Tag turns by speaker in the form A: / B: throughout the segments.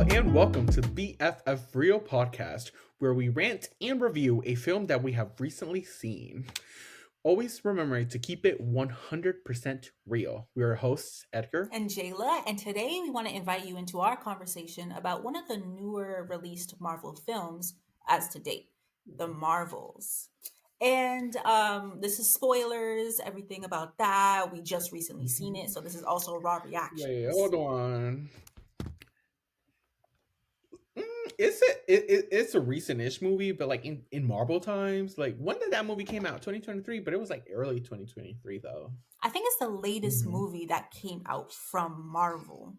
A: and welcome to the BFF Real podcast, where we rant and review a film that we have recently seen. Always remembering to keep it 100% real. We are hosts, Edgar.
B: And Jayla, and today we want to invite you into our conversation about one of the newer released Marvel films as to date, the Marvels. And this is spoilers, everything about that. We just recently seen it, so this is also raw
A: Wait,
B: reactions.
A: hold on. It's a recent-ish movie, but like in Marvel times, like when did that movie came out? 2023, but it was like early 2023 though.
B: I think it's the latest
A: Mhm.
B: movie that came out from Marvel.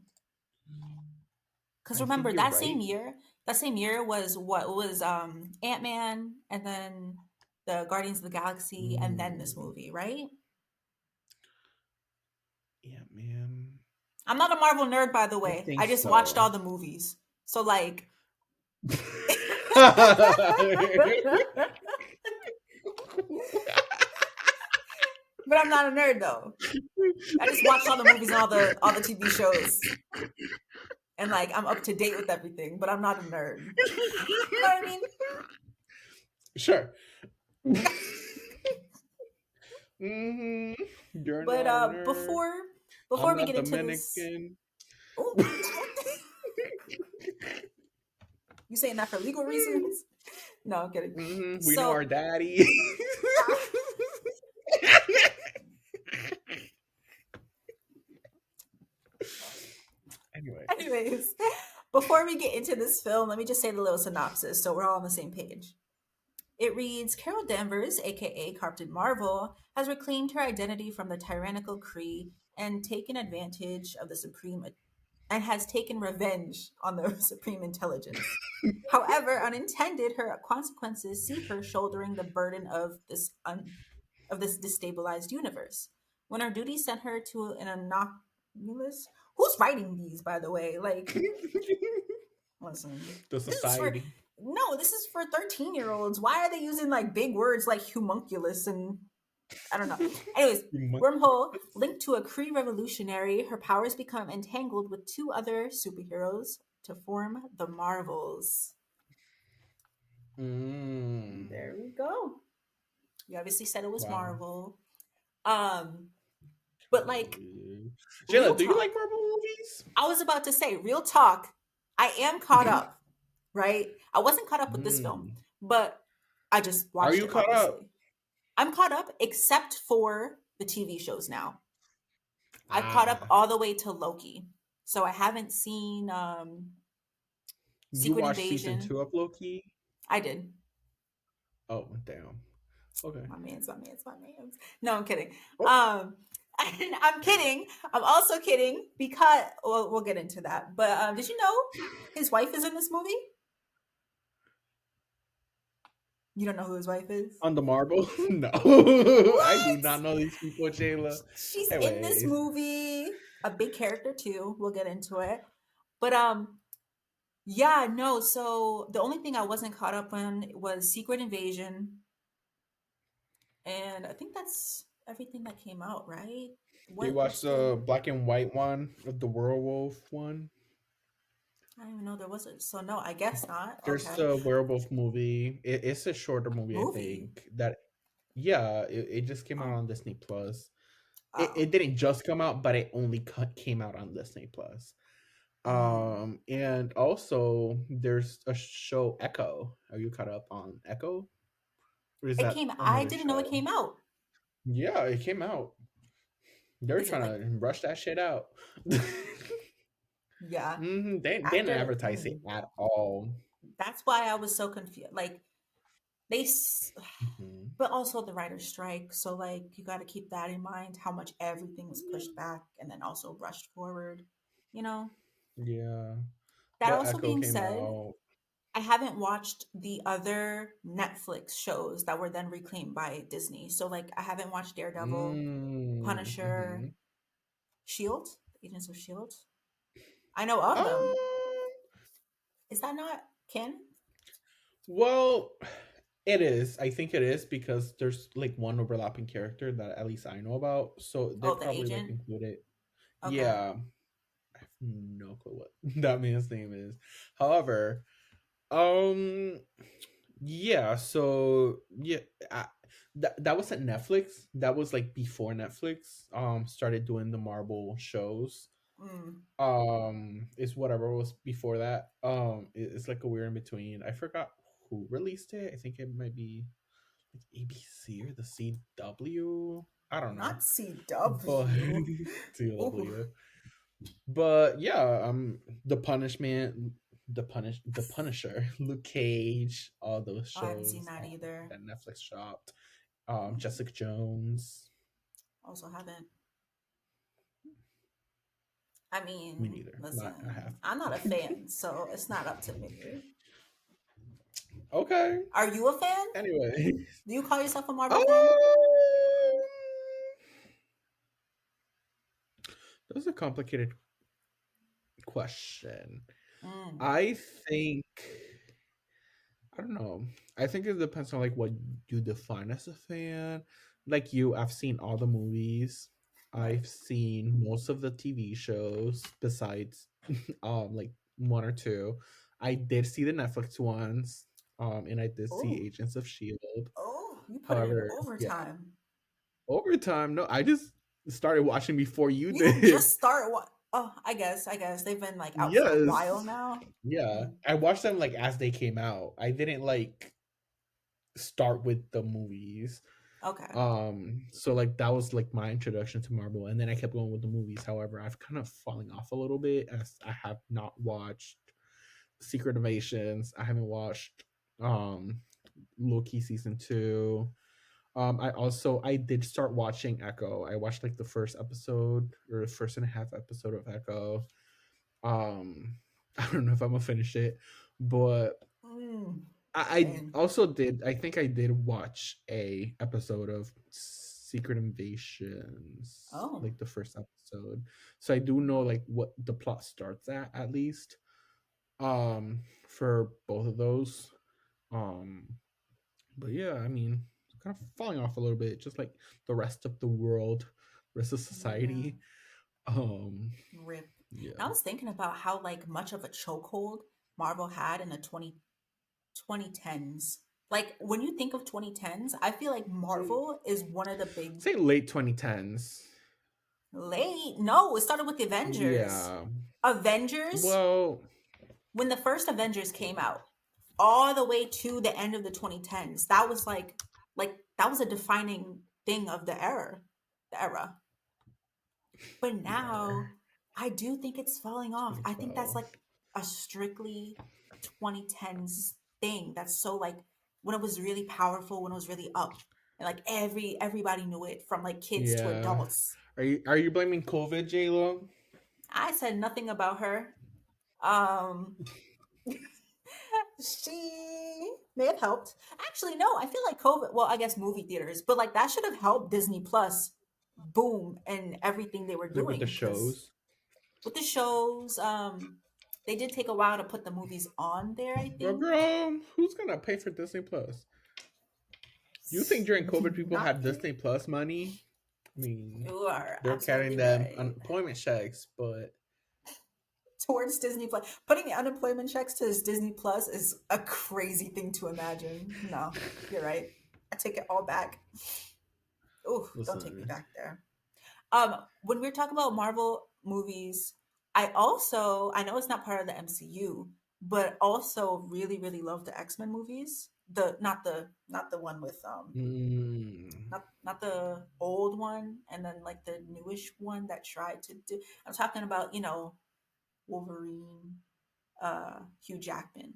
B: Because
A: I think
B: remember
A: you're right.
B: that same year was what was Ant-Man and then the Guardians of the Galaxy and then this
A: Mm,
B: movie, right?
A: yeah, man.
B: I'm not a Marvel nerd, by the
A: I
B: way.
A: think
B: I just watched
A: so.
B: all the movies. So, like, but I'm not a nerd though. I just watched all the movies and all the TV shows, and like I'm up to date with everything. But I'm not a nerd. You know what I mean?
A: Sure. hmm You're
B: But
A: not a nerd. I'm
B: before we
A: not
B: get into this,
A: Dominican.
B: oh, you saying that for legal reasons? No, I'm kidding.
A: We know our
B: So,
A: daddy. Anyway.
B: anyways, before we get into this film, let me just say the little synopsis so we're all on the same page. It reads Carol Danvers, aka Captain Marvel, has reclaimed her identity from the tyrannical Kree and taken advantage of the Supreme and has taken revenge on the Supreme Intelligence. However, unintended, her consequences see her shouldering the burden of of this destabilized universe. When her duty sent her to an anomalous. Who's writing these, by the way? Like, listen,
A: The
B: this is for
A: society.
B: no, this is for 13-year-olds. Why are they using like big words like homunculus and I don't know. Anyways, Wormhole, linked to a Kree revolutionary, her powers become entangled with two other superheroes to form the Marvels.
A: Mm.
B: There we go. You obviously said it was
A: Wow.
B: Marvel. Um, but like real
A: Jayla, do you like
B: talk.
A: Marvel movies?
B: I was about to say, real talk. I am caught up, right? I wasn't caught up with this film,
A: Mm.
B: but I just
A: Are
B: watched
A: you
B: it,
A: caught up?
B: obviously. I'm caught up except for the TV shows now. I've caught up
A: Ah,
B: all the way to Loki. So I haven't seen
A: you
B: Secret
A: watched season
B: Invasion.
A: 2 of Loki?
B: I did.
A: Oh, damn. Okay.
B: My man's. No, I'm kidding.
A: Oh,
B: Um, I'm kidding. I'm also kidding because we'll get into that. But did you know his wife is in this movie? You don't know who his wife is?
A: on the Marble? No. I do
B: What?
A: not know these people, Jayla.
B: She's in this
A: Anyways.
B: movie. A big character too. We'll get into it. But yeah, no. So the only thing I wasn't caught up on was Secret Invasion, and I think that's everything that came out, right?
A: Do you
B: What's
A: watch
B: the?
A: the black and white one of the werewolf one?
B: I don't even know there was a. So no, I guess not.
A: There's
B: Okay,
A: the werewolf movie. It's a shorter movie, I
B: movie.
A: think. That yeah, it just came out
B: Oh,
A: on Disney Plus.
B: oh.
A: It didn't just come out, but it only came out on Disney Plus.
B: Mm.
A: And also there's a show Echo. Are you caught up on Echo? Or is
B: It
A: that
B: came. I
A: another
B: didn't know it
A: show?
B: came out.
A: Yeah, it came out. They're
B: Is it like?
A: trying to rush that shit out.
B: Yeah.
A: They didn't
B: After.
A: advertise it at all.
B: That's why I was so confused. Like they
A: Mhm.
B: but also the writer's strike. So like you got to keep that in mind how much everything was pushed back and then also rushed forward, you know.
A: Yeah,
B: That
A: but
B: also
A: Echo
B: being
A: came
B: said,
A: out.
B: I haven't watched the other Netflix shows that were then reclaimed by Disney. So like I haven't watched Daredevil, Punisher,
A: Mm-hmm.
B: Shield, Agents of Shield. I know of them. Is that not Ken?
A: Well, it is. I think it is because there's like one overlapping character that at least I know about. So they
B: Oh, the
A: probably like
B: agent.
A: include it.
B: Okay.
A: Yeah. no clue what that man's name is. However, um, yeah. So yeah, I, that was at Netflix. That was like before Netflix started doing the Marvel shows.
B: Mm,
A: It's whatever was before that. It's like a weird in between. I forgot who released it. I think it might be like ABC or the CW. I don't know,
B: not
A: but
B: CW. Ooh,
A: CW. But yeah, the punishment, the Punisher, Luke Cage, all those
B: I haven't seen
A: shows
B: that either.
A: that Netflix dropped.
B: Mm,
A: Jessica Jones.
B: also haven't. I
A: Me
B: mean,
A: neither. Not I
B: listen,
A: have.
B: I'm not a fan, so it's not up to me.
A: Okay.
B: Are you a fan?
A: Anyway,
B: Do you call yourself a Marvel
A: um,
B: fan?
A: that was a complicated question.
B: Mm,
A: I think I don't know. I think it depends on like what you define as a fan. Like you, I've seen all the movies.
B: right.
A: I've seen most of the TV shows besides like one or two. I did see the Netflix ones. And I did see
B: Oh,
A: Agents of Shield.
B: oh, you put it in
A: However, yeah,
B: overtime.
A: over time, no, I just started watching before you
B: You didn't
A: did.
B: just start what? Oh, I guess they've been like out for a
A: Yes.
B: while now.
A: Yeah.
B: Mm,
A: I watched them like as they came out. I didn't like start with the movies.
B: okay.
A: So like that was like my introduction to Marvel, and then I kept going with the movies. However, I've kind of falling off a little bit as I have not watched Secret Invasions. I haven't watched um Loki season 2. I did start watching Echo. I watched like the first episode or the first and a half episode of Echo. Um I don't know if I'm gonna finish it, but
B: Mm,
A: I
B: same.
A: also did. I think I did watch a episode of Secret Invasions,
B: Oh,
A: like the first episode. So I do know like what the plot starts at least. For both of those. Um, but yeah, I mean, kind of falling off a little bit, just like the rest of the world, rest of
B: yeah.
A: society. Um,
B: Rip. And
A: yeah.
B: I was thinking about how like much of a chokehold Marvel had in the 2010s. Like when you think of 2010s, I feel like
A: Mm,
B: Marvel is one of the big
A: say late 2010s.
B: late. No, it started with the Avengers.
A: Yeah.
B: Avengers,
A: Well,
B: when the first Avengers came out, all the way to the end of the 2010s, that was like that was a defining thing of the era. But
A: never.
B: now I do think it's falling off. I think that's
A: 2012.
B: like a strictly 2010s thing. That's so like when it was really powerful, when it was really up. And like everybody knew it from like kids to
A: Yeah.
B: adults.
A: Are you blaming COVID, J Lo?
B: I said nothing about her. Um she may have helped. Actually, no, I feel like COVID, well, I guess movie theaters, but like that should have helped Disney Plus boom and everything they were
A: Like with the
B: doing because
A: shows?
B: with the shows, they did take a while to put the movies on there, I
A: Well,
B: think.
A: girl, who's gonna pay for Disney Plus? You think during COVID people
B: Not
A: had
B: you.
A: Disney Plus money? I mean,
B: You are
A: they're carrying
B: absolutely
A: them
B: right.
A: unemployment checks, but
B: Towards Disney Plus. Putting the unemployment checks to his Disney Plus is a crazy thing to imagine. No, you're right. I take it all back. Ooh, don't take me
A: listen,
B: back there. When we're talking about Marvel movies, I know it's not part of the MCU, but also really, really love the X-Men movies. The not the one with
A: mm,
B: not the old one, and then like the newish one that tried to do. I'm talking about Wolverine, Hugh Jackman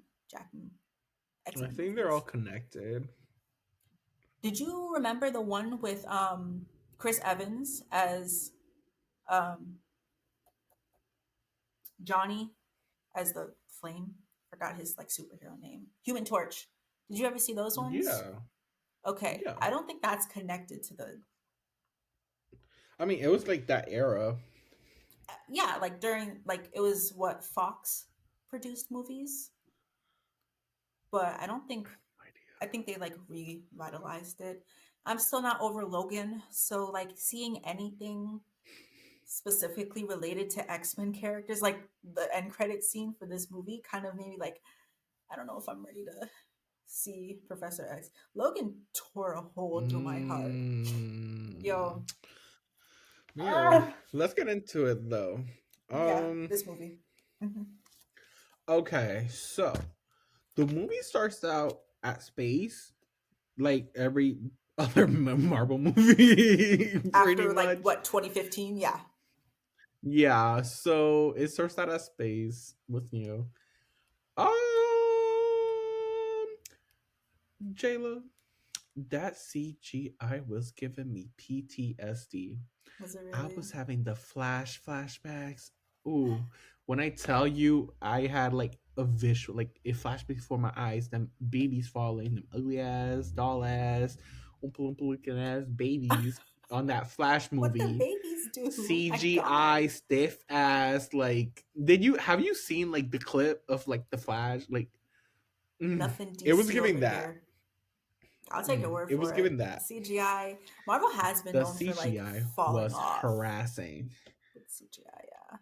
B: X
A: I
B: Men
A: think they're all
B: movies.
A: connected.
B: Did you remember the one with Chris Evans as um, Johnny as the Flame? Forgot his like superhero name. Human Torch. Did you ever see those ones?
A: Yeah,
B: Okay,
A: yeah.
B: I don't think that's connected to the
A: I mean, it was like that era.
B: yeah, like during like it was what Fox produced movies, but I think they like revitalized it. I'm still not over Logan, so like seeing anything. specifically related to X-Men characters, like the end credit scene for this movie kind of made me like, I don't know if I'm ready to see Professor X. Logan tore a hole through my heart.
A: Mm,
B: Yo,
A: yeah,
B: ah,
A: let's get into it though.
B: yeah,
A: Um,
B: this movie. Hmm.
A: okay, so the movie starts out at space, like every other Marvel movie, pretty
B: After like
A: much.
B: what 2015, yeah.
A: Yeah, so it starts out at space with Um, Jayla, that CGI was giving me PTSD.
B: Was it
A: I
B: really?
A: was having the flashbacks. Ooh, when I tell you, I had like a visual, like it flashed before my eyes. Them babies falling, them ugly ass, doll ass, oompa loompa looking ass babies on that Flash
B: What the
A: movie.
B: babies do? My God,
A: CGI stiff ass. Like, did you have you seen like the clip of like the Flash? Like,
B: nothing
A: it was
B: DC
A: giving
B: over
A: that.
B: here. I'll take your word
A: It was
B: for it.
A: giving that.
B: CGI. Marvel has been
A: The
B: known for like
A: CGI
B: falling
A: was
B: off
A: harassing.
B: with CGI. Yeah.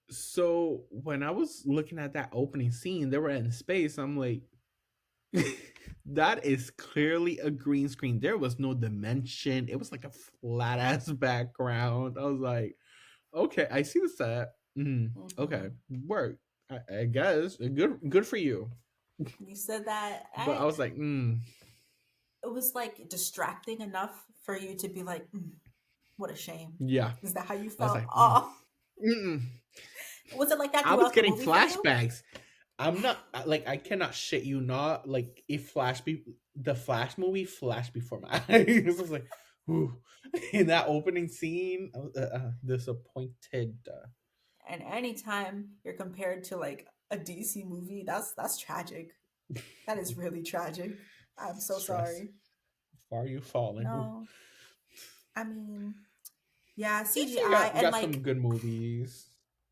A: So when I was looking at that opening scene, they were in space. I'm like, that is clearly a green screen. There was no dimension. It was like a flat ass background. I was like, okay, I see the set. Okay,
B: Hmm.
A: work. I guess good for you.
B: You said that.
A: But I was like,
B: It was like distracting enough for you to be like, what a shame.
A: yeah.
B: Is that how you
A: I was
B: felt?
A: like,
B: Oh,
A: mm.
B: was it like that
A: I was
B: throughout the
A: getting
B: movie for you?
A: flashbacks. I'm not like I cannot shit you not like it flashed the Flash movie flashed before my eyes. I was like, whew. In that opening scene, I was disappointed.
B: And anytime you're compared to like a DC movie, that's tragic. That is really tragic. I'm so
A: Stress.
B: sorry.
A: Far you falling? Ooh.
B: No, I mean, yeah,
A: DC
B: CGI and
A: got some
B: like,
A: good movies.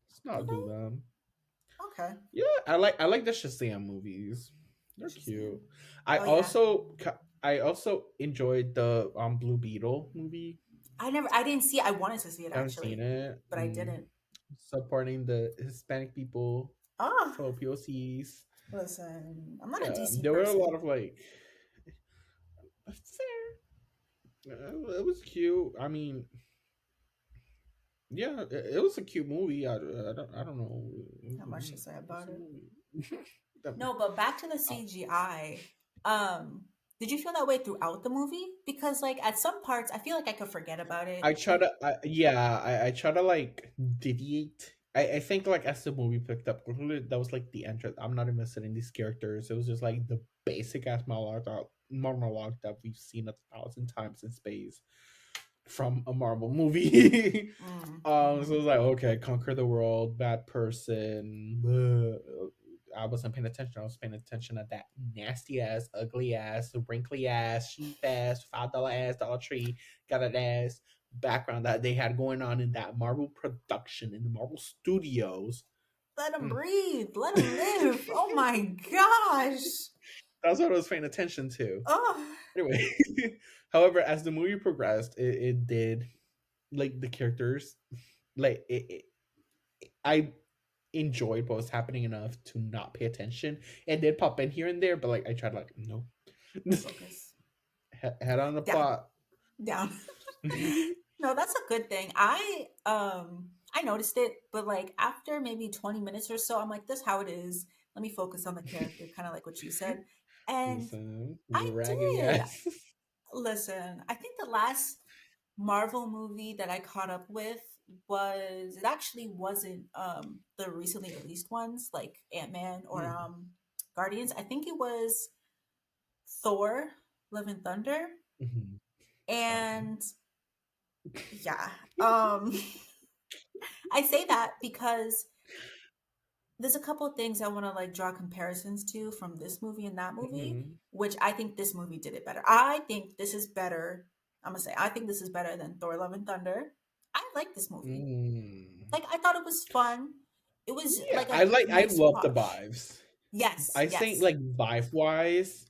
A: Let's
B: do
A: not do
B: they?
A: them.
B: Okay.
A: Yeah, I like the Shazam movies. They're cute.
B: Shazam.
A: I
B: Oh yeah.
A: also I also enjoyed the Blue Beetle movie.
B: I didn't see it. I wanted to see it
A: Haven't seen
B: actually,
A: it.
B: but I didn't.
A: Supporting the Hispanic people,
B: Oh,
A: fellow POCs.
B: listen, I'm not a
A: Yeah,
B: DC
A: there were a lot
B: person.
A: of like fair. It was cute. I mean, yeah, it was a cute movie. I don't know.
B: Not much to say
A: It's
B: about
A: a
B: it.
A: movie.
B: No, but back to the
A: Uh,
B: CGI. Did you feel that way throughout the movie? Because like at some parts, I feel like I could forget about it.
A: I try to, yeah, I try to like deviate. I think like as the movie picked up, that was like the entrance. I'm not invested in these characters. It was just like the basic ass monologue that we've seen 1,000 times in space from a Marvel movie. So it
B: Mm-hmm.
A: was like, okay, conquer the world, bad person. I wasn't paying attention. I was paying attention to that nasty ass, ugly ass, wrinkly ass, sheep ass, $5 ass, Dollar Tree, got an ass background that they had going on in that Marvel production in the Marvel Studios.
B: Let him
A: Mm.
B: breathe. Let him live. Oh my gosh.
A: That's what I was paying attention to.
B: Oh,
A: Anyway, however, as the movie progressed, it did like the characters, like I enjoyed what was happening enough to not pay attention. It did pop in here and there, but like I tried like no,
B: focus.
A: head on the
B: Down.
A: plot.
B: Down. No, that's a good thing. I noticed it, but like after maybe 20 minutes or so, I'm like, this how it is. Let me focus on the character, kind of like what you said. And
A: Listen,
B: I
A: you raggedy
B: did.
A: ass.
B: Listen, I think the last Marvel movie that I caught up with was it actually wasn't the recently released ones like Ant-Man or
A: Mm,
B: Guardians. I think it was Thor, Love and Thunder.
A: mhm.
B: And yeah, I say that because there's a couple of things I want to like draw comparisons to from this movie and that movie,
A: Mhm.
B: which I think this movie did it better. I think this is better. I'm gonna say I think this is better than Thor: Love and Thunder. I like this movie.
A: Mm.
B: Like I thought it was fun. It was
A: Yeah,
B: like a
A: I
B: nice
A: love the
B: watch.
A: vibes.
B: Yes,
A: I think
B: yes,
A: like vibe wise,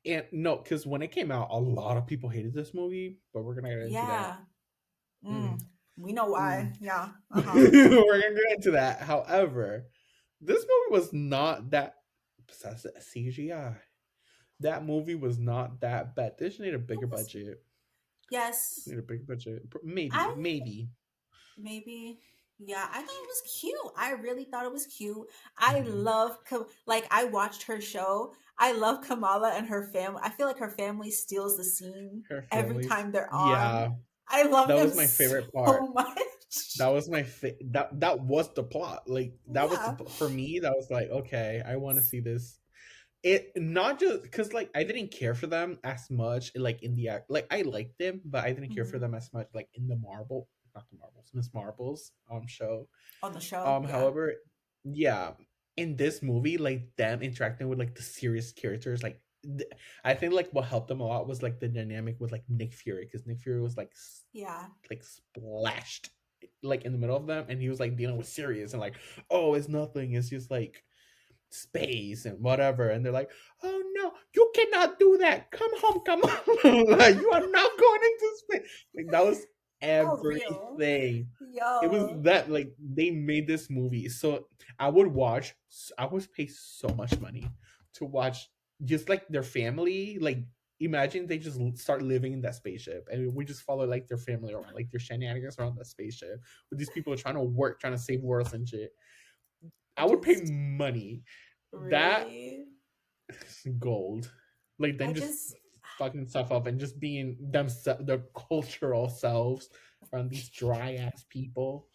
A: and no, because when it came out, a lot of people hated this movie, but we're gonna get into that.
B: yeah.
A: Mm.
B: Mm. We know
A: Mm.
B: why. Yeah. Uh-huh.
A: We're gonna get into that. However, this movie was not that besides the CGI. That movie was not that bad. They just need a
B: It
A: bigger
B: was
A: budget. Just
B: yes.
A: need a bigger budget. Maybe,
B: I
A: maybe.
B: maybe yeah, I thought it was cute. I really thought it was cute. I
A: Mhm.
B: love like I watched her show. I love Kamala and her family. I feel like her family steals the scene
A: Her
B: every
A: families.
B: time they're on.
A: Yeah,
B: I love
A: that
B: them
A: was my favorite
B: so
A: part.
B: much.
A: That was that was the plot. Like that was
B: Yeah.
A: for me. That was like okay, I want to see this. It not just because like I didn't care for them as much like in the act. Like I liked them, but I didn't care for
B: Mhm.
A: them as much like in the Marvel, not the Marvels, Miss Marvels show.
B: On the show. Yeah.
A: However, yeah, in this movie, like them interacting with like the serious characters, like I think like what helped them a lot was like the dynamic with like Nick Fury because Nick Fury was like
B: Yeah.
A: like splashed like in the middle of them, and he was like dealing with serious and like oh it's nothing, it's just like space and whatever, and they're like oh no you cannot do that, come home, come on. Like you are not going into space. Like that was
B: Oh, real.
A: everything. It was
B: Yo.
A: that like they made this movie so I would watch, I would pay so much money to watch just like their family, like imagine they just start living in that spaceship and we just follow like their family around, like their shenanigans around that spaceship with these people trying to work, trying to save worlds and shit. I would pay
B: Just
A: money. That
B: really.
A: gold. Like
B: I
A: them just
B: just
A: fucking stuff up and just being their cultural selves around these dry ass people.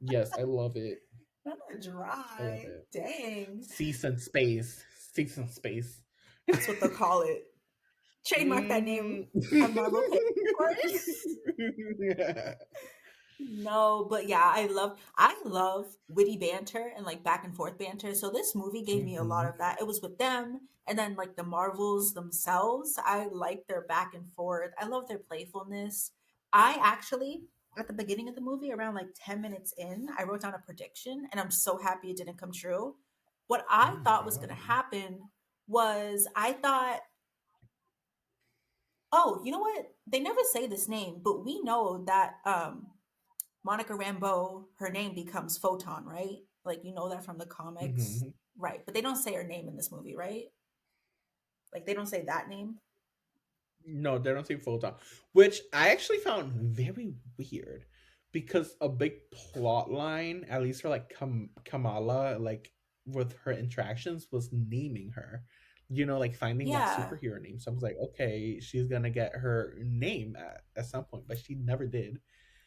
A: Yes, I love it.
B: not a
A: I love
B: dry.
A: it.
B: Dang.
A: Season space. Season space.
B: That's what they'll call it. Trademark that name
A: Mm.
B: at Marvel pay for it.
A: Yeah.
B: No, but yeah, I love witty banter and like back and forth banter. So this movie gave me a lot
A: Mhm.
B: of that. It was with them and then like the Marvels themselves. I like their back and forth. I love their playfulness. I actually at the beginning of the movie, around like 10 minutes in, I wrote down a prediction and I'm so happy it didn't come true. What I
A: Oh
B: thought was
A: no.
B: gonna happen was I thought, oh, you know what? They never say this name, but we know that Monica Rambeau, her name becomes Photon, right? Like you know that from the comics,
A: Mhm.
B: right? But they don't say her name in this movie, right? Like they don't say that name.
A: No, they don't say photon, which I actually found very weird because a big plot line, at least for like Kamala, like with her interactions, was naming her. You know, like finding that
B: Yeah,
A: superhero name. So I was like, okay, she's gonna get her name at some point, but she never did.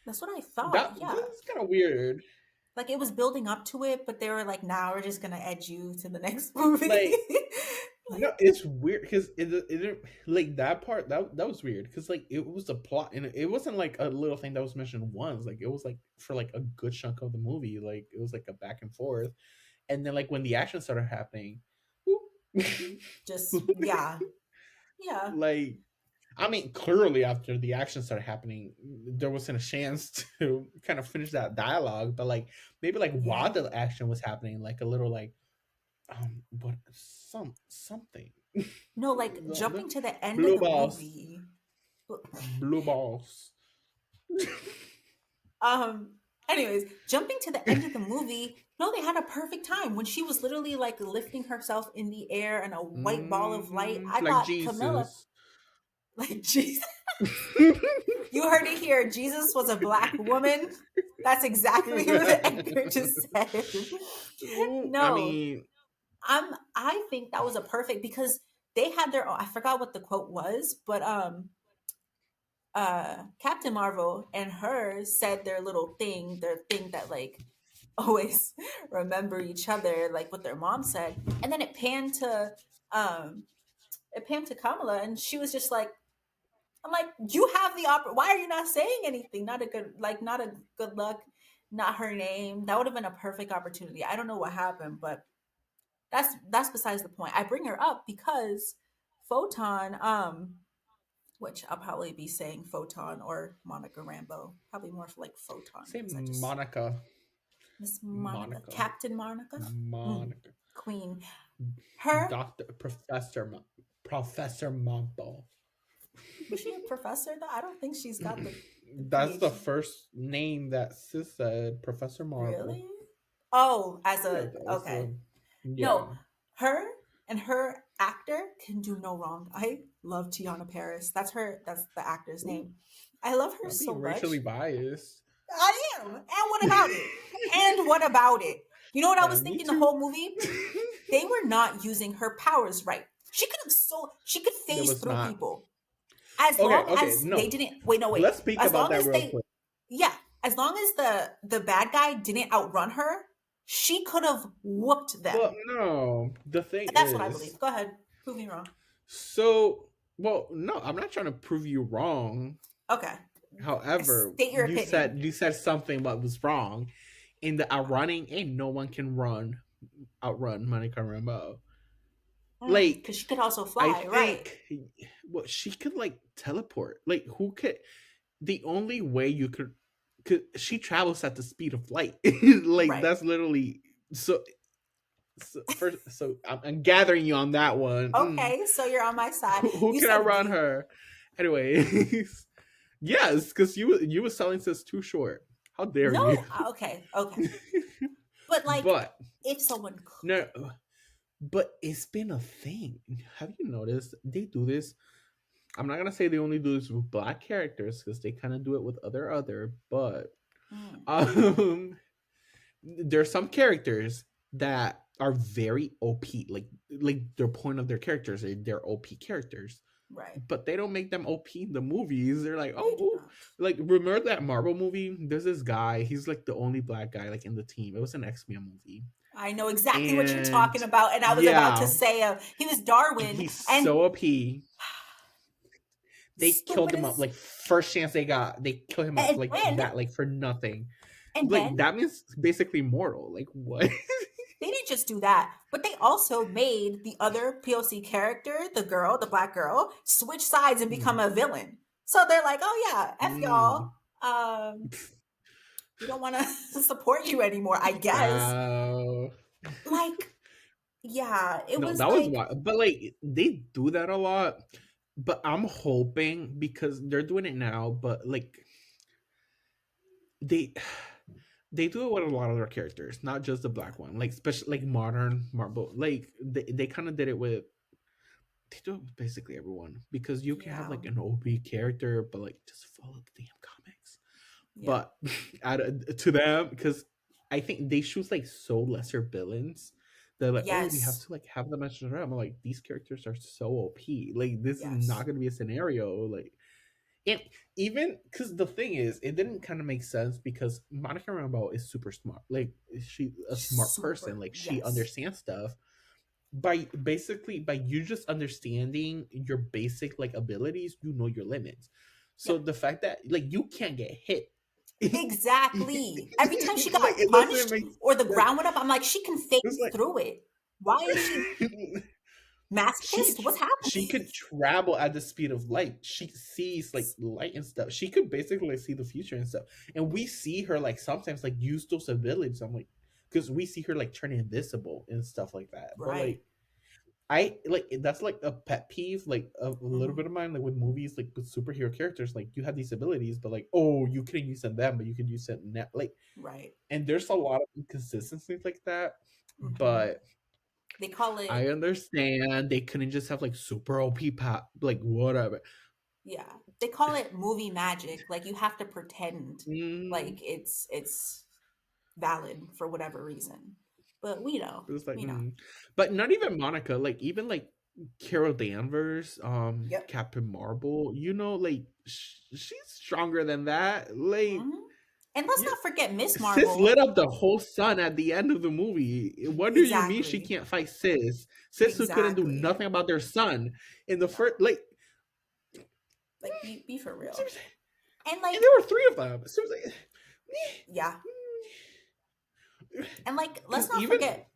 B: that's what I thought. Yeah,
A: That's kind of weird.
B: like it was building up to it, but they were like, "Now we're just gonna edge you to the next movie."
A: Like no,
B: Like,
A: it's weird because it didn't like that part that was weird because like it was a plot and it wasn't like a little thing that was mentioned once, like it was like for like a good chunk of the movie, like it was like a back and forth, and then like when the action started happening, whoop.
B: just yeah, yeah,
A: Like I mean clearly after the action started happening there wasn't a chance to kind of finish that dialogue, but like maybe like while
B: yeah.
A: the action was happening like a little like what something.
B: No, like
A: The
B: jumping to the end of
A: blue
B: the
A: balls.
B: movie.
A: Blue balls.
B: Um, anyways, jumping to the end of the movie, no, they had a perfect time when she was literally like lifting herself in the air and a white ball of light. I
A: Like
B: thought Camilla,
A: Jesus.
B: like Jesus, you heard it here. Jesus was a black woman. That's exactly what Edgar just said.
A: I
B: No,
A: mean,
B: I think that was a perfect because they had their own, I forgot what the quote was, but Captain Marvel and her said their thing that like always remember each other, like what their mom said. And then um it panned to Kamala and she was just like, I'm like, you have the why are you not saying anything? Not a good like not a good luck, not her name. That would have been a perfect opportunity. I don't know what happened, but that's besides the point. I bring her up because Photon, which I'll probably be saying Photon or Monica Rambeau. Probably more for like Photon
A: say
B: because I just
A: Monica.
B: Miss Monica,
A: Monica.
B: Captain Monica, mm,
A: Monica.
B: Queen. Her,
A: Doctor Professor Professor Mumble.
B: Was she a professor though? I don't think she's got the
A: That's the
B: PhD.
A: first name that Sis said, Professor Marvel.
B: Really? Oh, as
A: Yeah,
B: a
A: that's
B: okay.
A: yeah.
B: No, her and her actor can do no wrong. I love Tiana Paris. That's her. That's the actor's
A: Ooh,
B: name. I love her
A: not
B: so
A: being
B: much.
A: racially biased.
B: I am. And what about it? And what about it? You know what I was
A: Me
B: thinking the
A: too.
B: whole movie? They were not using her powers right. She could
A: There
B: phase
A: was
B: through
A: not.
B: people. As
A: Okay,
B: long
A: okay,
B: as they
A: no.
B: didn't wait, no, wait.
A: Let's speak
B: As
A: about
B: long
A: that
B: as
A: real
B: they
A: quick.
B: yeah, as long as the bad guy didn't outrun her, she could have whooped
A: Well,
B: them.
A: no. The thing
B: That's what I
A: is,
B: believe. Go ahead. Prove me wrong.
A: well, no, I'm not trying to prove you wrong.
B: Okay.
A: However,
B: State your opinion.
A: you said something what was wrong. In the outrunning, ain't no one can outrun Monica Rambeau.
B: Because
A: Like,
B: she could also
A: I
B: fly, right?
A: think, well, she could like teleport. Like, who could? The only way you could, cause she travels at the speed of light. Like,
B: Right.
A: that's literally so. So I'm gathering you on that one.
B: Okay, so you're on my side.
A: Who
B: You
A: can
B: said
A: outrun
B: we.
A: her? Anyways, yes, because you was selling this too short. How dare
B: No,
A: you?
B: okay, okay. But like,
A: But
B: if someone
A: no,
B: could,
A: but it's been a thing. Have you noticed they do this? I'm not gonna say they only do this with black characters because they kind of do it with other, but
B: mm,
A: um, there's some characters that are very OP. Like their point of their characters, they're OP characters,
B: right?
A: but they don't make them OP in the movies. They're like,
B: They
A: oh,
B: do
A: ooh.
B: not.
A: Like remember that Marvel movie? There's this guy. He's like the only black guy like in the team. It was an X-Men movie,
B: I know exactly what you're
A: and
B: talking about, and I was about to
A: yeah,
B: say he was Darwin,
A: he's
B: and
A: so OP. They killed him up
B: stupidest,
A: like first chance they got. They kill him up
B: and
A: like
B: then
A: that, like for nothing.
B: and
A: Like
B: then
A: that means basically mortal. Like what?
B: they didn't just do that, but they also made the other POC character, the girl, the black girl, switch sides and become
A: Mm.
B: a villain. So they're like, oh yeah, f y'all.
A: Mm.
B: Um, we don't want to support you anymore. I guess.
A: Wow.
B: Like, yeah, it
A: No,
B: was
A: that was
B: like,
A: wild. But like they do that a lot. But I'm hoping because they're doing it now, but like they they do it with a lot of their characters, not just the
B: yeah,
A: black one. Like especially like modern Marvel. Like they kind of did it with they do it with basically everyone because you can have
B: yeah,
A: like an OP character, but like just follow the damn comics.
B: yeah.
A: But to them, because I think they choose like so lesser villains. They're like, oh, we have
B: Yes,
A: to like have them as I'm like, these characters are so OP. Like, this is not
B: yes.
A: going to be a scenario. Like, and even because the thing is, it didn't kind of make sense because Monica Rambeau is super smart. Like, she a smart person.
B: Super,
A: Like, she
B: yes.
A: understands stuff by basically by you just understanding your basic like abilities, you know your limits. So
B: Yep.
A: the fact that like you can't get hit, like
B: Exactly. Every time she got
A: it doesn't
B: punched
A: make
B: or the
A: sense.
B: ground went up, I'm like, she can
A: It's
B: phase
A: like
B: through it. Why is she
A: she
B: masochist? What's
A: she
B: happening?
A: could travel at the speed of light. She sees like light and stuff. She could basically like, see the future and stuff. And we see her like sometimes like use those abilities. I'm like, because we see her like turn invisible and stuff like that. But
B: Right.
A: like I like that's like a pet peeve, like a little
B: Hmm.
A: bit of mine, like with movies, like with superhero characters, like you have these abilities, but like, oh, you couldn't use them, but you could use it now. Like,
B: Right.
A: and there's a lot of inconsistencies like that.
B: Hmm.
A: But
B: They call
A: I
B: it,
A: understand they couldn't just have like super OP pop, like whatever.
B: yeah, they call it movie magic. Like you have to pretend
A: Mm,
B: like it's valid for whatever reason. But
A: it's like,
B: we know.
A: but not even Monica, like even like Carol Danvers,
B: Yep.
A: Captain Marvel, like she's stronger than that. Like,
B: Hmm. And let's
A: yeah,
B: not forget Miss
A: Sis
B: Marvel.
A: lit up the whole sun at the end of the movie. What do you mean she
B: Exactly.
A: can't fight Sis? Sis who couldn't do
B: Exactly.
A: nothing about their son in the first,
B: No.
A: like,
B: Like be for real.
A: seriously,
B: And
A: and
B: like,
A: there were three of them. Seriously,
B: yeah. And like, let's
A: because
B: not
A: even,
B: forget,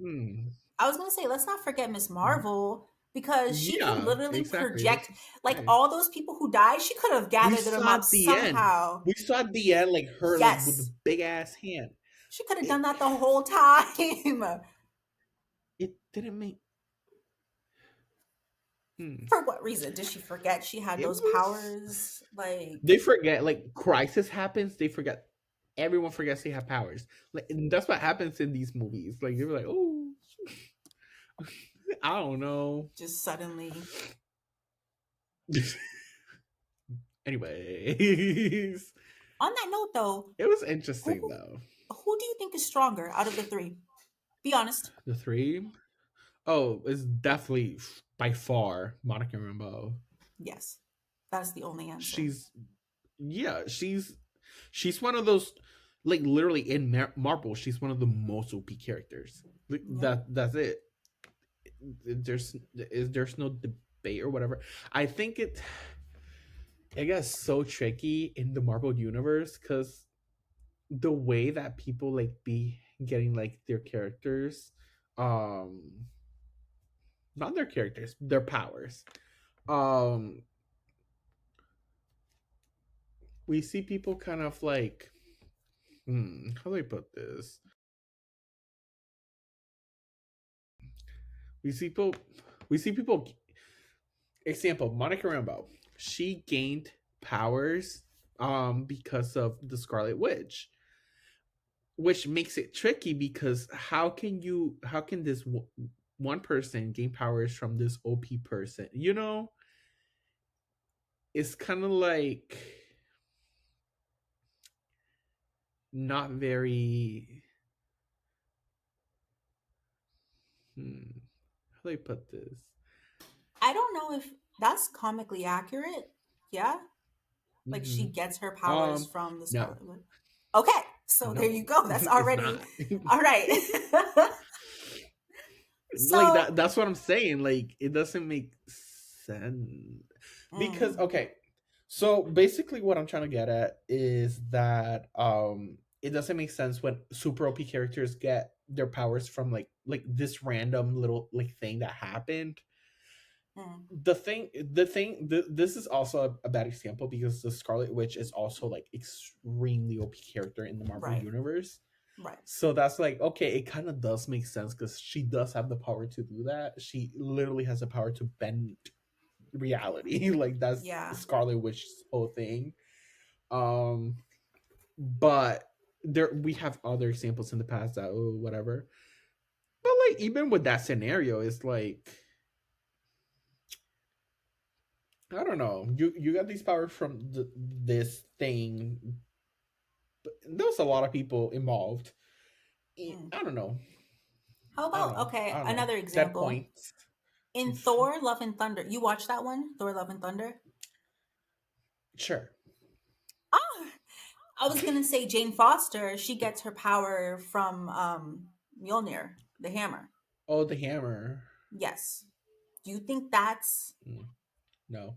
A: mm,
B: I was gonna say, let's not forget Miss Marvel because she can
A: yeah,
B: literally
A: exactly. That's
B: project like
A: right.
B: all those people who died, she could have
A: We
B: gathered them
A: saw
B: up
A: at the end.
B: somehow.
A: We saw at the end, like her, like with the
B: Yes.
A: big ass hand.
B: She could have
A: It
B: done that the whole time.
A: it didn't make Hmm.
B: For what reason? Did she forget she had
A: It
B: those
A: was.
B: powers? Like,
A: They forget, like, crisis happens. They forget. Everyone forgets they have powers. Like, and that's what happens in these movies. Like, they were like, oh, I don't know.
B: just suddenly.
A: Anyways,
B: On that note, though,
A: it was interesting
B: who
A: though.
B: who do you think is stronger out of the three? Be honest.
A: The three. Oh, it's definitely by far Monica Rambeau.
B: Yes, that's the only answer.
A: She's yeah, she's one of those, like, literally in Marvel. She's one of the most OP characters. Like,
B: Yeah.
A: that's it. There's no debate or whatever. I think it gets so tricky in the Marvel universe because the way that people like be getting like their characters, um, not their characters, their powers. Um, we see people kind of like, how do I put this? We see people, we see people. Example: Monica Rambeau. She gained powers, because of the Scarlet Witch, which makes it tricky because how can this one person gain powers from this OP person? It's kind of like not very. How do I put this?
B: I don't know if that's comically accurate. Yeah, like she
A: Hmm.
B: gets her powers
A: Um,
B: from the
A: no,
B: Scarlet Witch. Okay, so there
A: no,
B: you go. That's
A: it's
B: already
A: not.
B: all right.
A: Like
B: So,
A: that's what I'm saying. Like, it doesn't make sense because,
B: mm,
A: okay, so basically what I'm trying to get at is that it doesn't make sense when super OP characters get their powers from like this random little like thing that happened.
B: mm,
A: This is also a bad example because the Scarlet Witch is also like extremely OP character in the Marvel
B: right,
A: universe.
B: right.
A: So that's like, okay, it kind of does make sense because she does have the power to do that. She literally has the power to bend reality. Like, that's
B: Yeah,
A: Scarlet Witch's whole thing. Um, but there we have other examples in the past that, oh, whatever. But like, even with that scenario, it's like, I don't know. You got these powers from this thing. But there was a lot of people involved.
B: mm.
A: I don't know.
B: How
A: I don't
B: about
A: know. I
B: okay?
A: don't know.
B: Another
A: Dead
B: example
A: points.
B: in Thor: Love and Thunder. You watched that one, Thor: Love and Thunder?
A: Sure.
B: Ah, I was gonna say Jane Foster. She gets her power from Mjolnir, the hammer.
A: Oh, the hammer.
B: Yes. Do you think that's
A: Mm, no.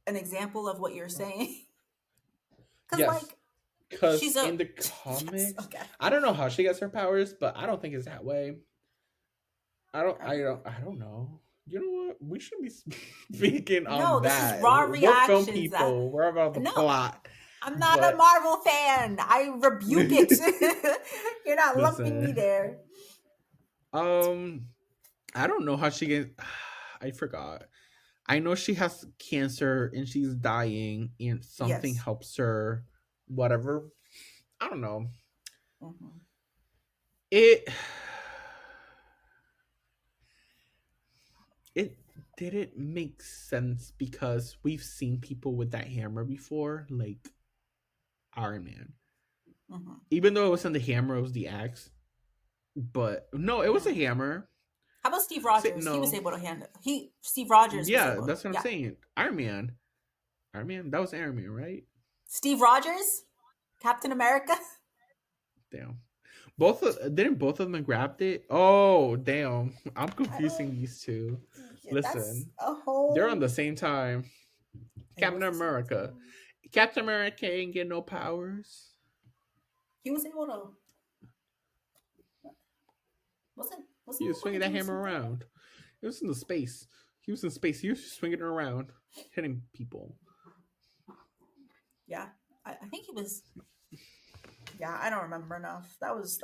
B: an example of what you're saying? Because
A: Yes,
B: like
A: because
B: she's a
A: in the
B: yes.
A: comics,
B: Okay.
A: I don't know how she gets her powers, but I don't think it's that way. I don't.
B: All
A: I
B: right.
A: don't. I don't know. You know what? We should be speaking
B: No,
A: on
B: this is
A: that.
B: raw
A: We're film
B: reactions. That
A: people. We're about the
B: no,
A: plot.
B: I'm not a
A: But
B: Marvel fan. I rebuke it. You're not lumping me
A: listen,
B: there.
A: um, I don't know how she gets. I forgot. I know she has cancer and she's dying, and something
B: Yes.
A: helps her. Whatever. I don't know.
B: Hmm.
A: It. It didn't make sense because we've seen people with that hammer before, like Iron Man.
B: Hmm.
A: Even though it wasn't the hammer, it was the axe. But no, it was a
B: Hmm.
A: hammer.
B: How about Steve Rogers? He was
A: No,
B: able to handle. He Steve Rogers was
A: yeah,
B: able to.
A: that's what I'm
B: Yeah.
A: saying. Iron Man, that was Iron Man, right?
B: Steve Rogers, Captain America.
A: Damn. Didn't both of them grabbed it? Oh, damn. I'm
B: I
A: confusing
B: don't.
A: these two.
B: Yeah, that's
A: Listen,
B: a
A: they're on
B: whole.
A: the same time.
B: It
A: Captain
B: was the same
A: America.
B: time.
A: Captain America ain't get no powers.
B: He was able to. Wasn't
A: He
B: he
A: was
B: able to
A: swinging that
B: do
A: hammer
B: something?
A: around. It was in the space. He was in space. He was swinging it around, hitting people.
B: Yeah, I think he was. Yeah, I don't remember enough. That was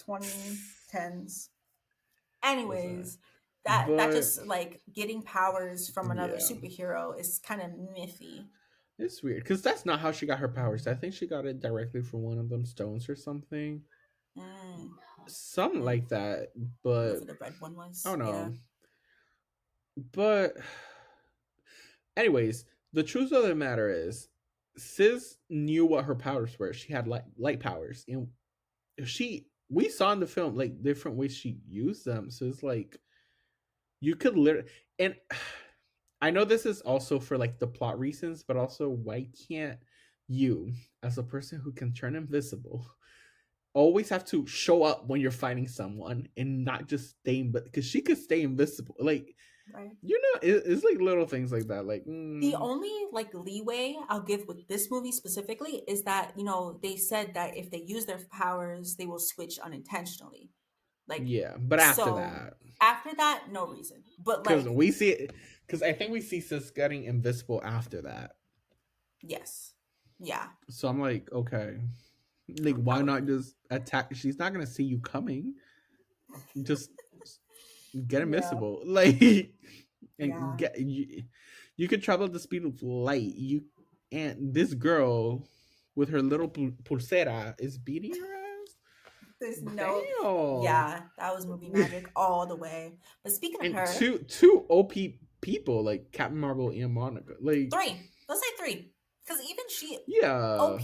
B: 2010s.
A: Listen,
B: Anyways, that
A: But
B: just like getting powers from another
A: yeah,
B: superhero is kind of miffy.
A: it's weird because that's not how she got her powers. I think she got it directly from one of them stones or something,
B: Mm,
A: something
B: mm.
A: like that. But
B: Whatever the red one
A: I
B: was,
A: don't
B: yeah.
A: know. But anyways, the truth of the matter is, Sis knew what her powers were. She had light powers, and she we saw in the film like different ways she used them. So it's like you could literally and I know this is also for like the plot reasons, but also why can't you, as a person who can turn invisible, always have to show up when you're fighting someone and not just stay, but because she could stay invisible, like
B: Right.
A: it's like little things like that, like
B: The only like leeway I'll give with this movie specifically is that, they said that if they use their powers, they will switch unintentionally. Like,
A: yeah, but after
B: so
A: that,
B: after that, no reason. But
A: because
B: like,
A: we see it, because I think we see Sis getting invisible after that.
B: yes. Yeah.
A: So I'm like, okay, like why
B: Oh,
A: not just attack? She's not gonna see you coming. Just get
B: yeah.
A: invisible, like, and
B: Yeah.
A: you could travel at the speed of light. You and this girl with her little pulsera is beating her ass.
B: There's no,
A: Damn,
B: yeah, that was movie magic all the way. But speaking of
A: and
B: her,
A: two OP people like Captain Marvel and Monica, like
B: three. Let's say three. Because even she,
A: yeah,
B: OP,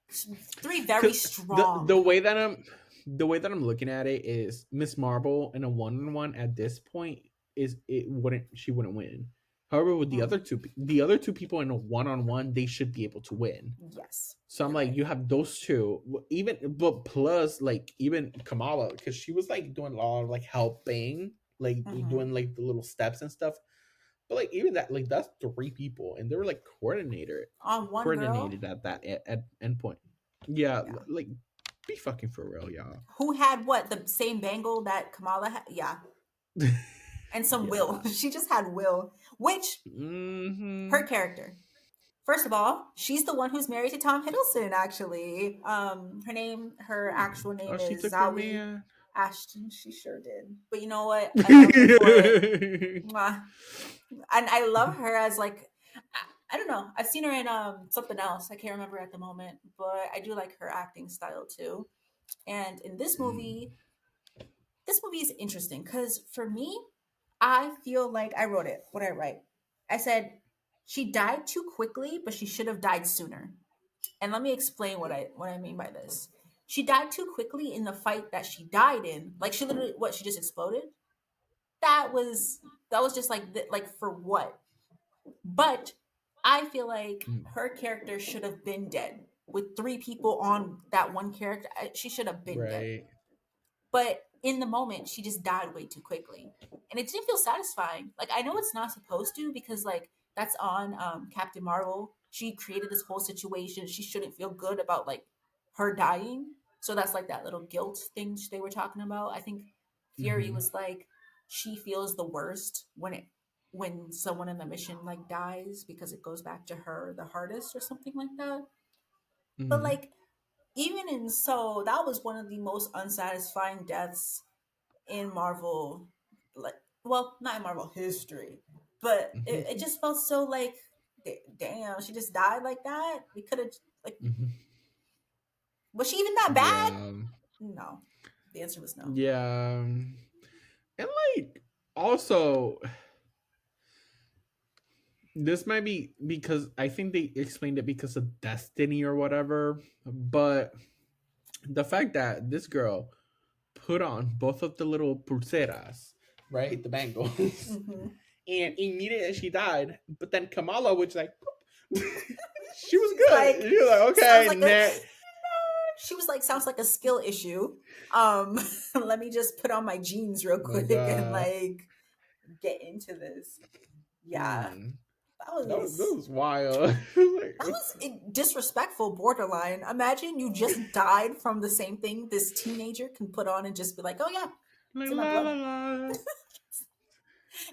B: three very
A: because the
B: strong.
A: way that I'm looking at it is Miss Marvel in a one-on-one at this point is it wouldn't she wouldn't win. However, with
B: Mm,
A: the other two people in a one-on-one, they should be able to win.
B: yes,
A: So I'm
B: you're
A: like,
B: right.
A: you have those two, even but plus like even Kamala because she was like doing a lot of like helping, like
B: Hmm.
A: doing like the little steps and stuff. But like even that, like that's three people, and they were like
B: On one girl,
A: coordinated at that at end point. Yeah,
B: yeah.
A: like be fucking for real, y'all.
B: Who had what? The same bangle that Kamala had? Yeah. And some will.
A: Yeah.
B: She just had will, which her
A: Hmm.
B: character. First of all, she's the one who's married to Tom Hiddleston, actually. Her actual
A: Oh,
B: name
A: she
B: is
A: took her
B: Zoe
A: man.
B: Ashton. She sure did. But you know what? I love her for it. Mwah. And I love her as like, I don't know. I've seen her in something else. I can't remember at the moment, but I do like her acting style too. And in this movie is interesting because for me, I feel like I wrote it. What did I write? I said she died too quickly, but she should have died sooner. And let me explain what I mean by this. She died too quickly in the fight that she died in. Like she literally, what, she just exploded. That was that was just like for what? But I feel like her character should have been dead. With three people on that one character, she should have been dead.
A: Right.
B: But in the moment, she just died way too quickly, and it didn't feel satisfying. Like I know it's not supposed to because like that's on Captain Marvel. She created this whole situation. She shouldn't feel good about like her dying. So that's like that little guilt thing they were talking about. I think Fury
A: Hmm.
B: was like she feels the worst when someone in the mission like dies because it goes back to her the hardest or something like that. But
A: Hmm.
B: like even in so that was one of the most unsatisfying deaths in Marvel, like, well, not in Marvel history, but it just felt so like damn, she just died like that. We could have like,
A: Hmm.
B: was she even that bad?
A: Yeah.
B: No, the answer was no.
A: Yeah. And like also this might be because I think they explained it because of destiny or whatever, but the fact that this girl put on both of the little pulseras, right, the bangles,
B: Mm-hmm.
A: and immediately she died, but then Kamala was like she was
B: She's
A: good,
B: like,
A: she was like
B: sounds
A: okay
B: like a.
A: next.
B: She was like, sounds like a skill issue. Let me just put on my jeans real
A: My
B: quick and
A: god.
B: like get into this. Yeah,
A: Hmm.
B: that
A: That
B: was
A: was wild.
B: that
A: Like,
B: was disrespectful, borderline. Imagine you just died from the same thing this teenager can put on and just be like, oh yeah, it's
A: like
B: in my
A: la la
B: blood.
A: la.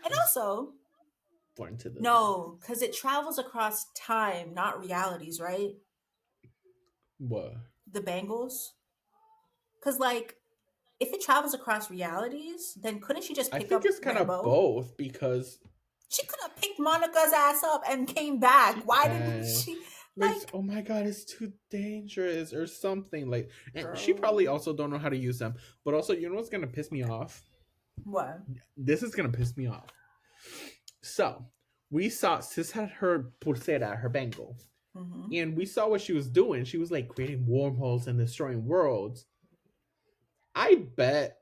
B: And also,
A: Born to the
B: no, because it travels across time, not realities, right?
A: what?
B: The bangles. Because, like, if it travels across realities, then couldn't she just
A: I
B: pick
A: think
B: up
A: it's kind of
B: Rambo?
A: both because
B: She could have picked Monica's ass up and came back.
A: she
B: Why didn't
A: can.
B: she?
A: Like,
B: Like,
A: oh my god, it's too dangerous or something. Like, and she
B: girl,
A: probably also don't know how to use them. But also, you know what's gonna piss me off?
B: what?
A: This is gonna piss me off. So, we saw Sis had her pulsera, her bangle,
B: Mm-hmm.
A: and we saw what she was doing. She was like creating wormholes and destroying worlds. I bet,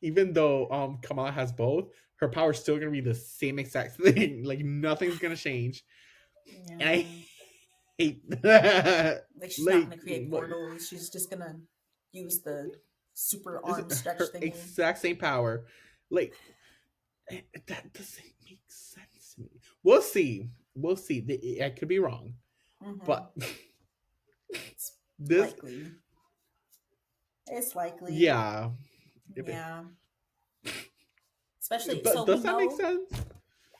A: even though Kamala has both, her power's still gonna be the same exact thing. Like nothing's gonna change. And I
B: Yeah.
A: hate that.
B: Like she's not
A: Like
B: gonna create
A: what
B: portals. She's just gonna use the super
A: is
B: arm stretch
A: her
B: thingy.
A: exact same power? Like that doesn't make sense to me. We'll see. We'll see. I could be wrong,
B: Mm-hmm.
A: but
B: It's
A: this,
B: likely. It's likely.
A: yeah.
B: Yeah. Especially so we
A: Does that make
B: know.
A: sense?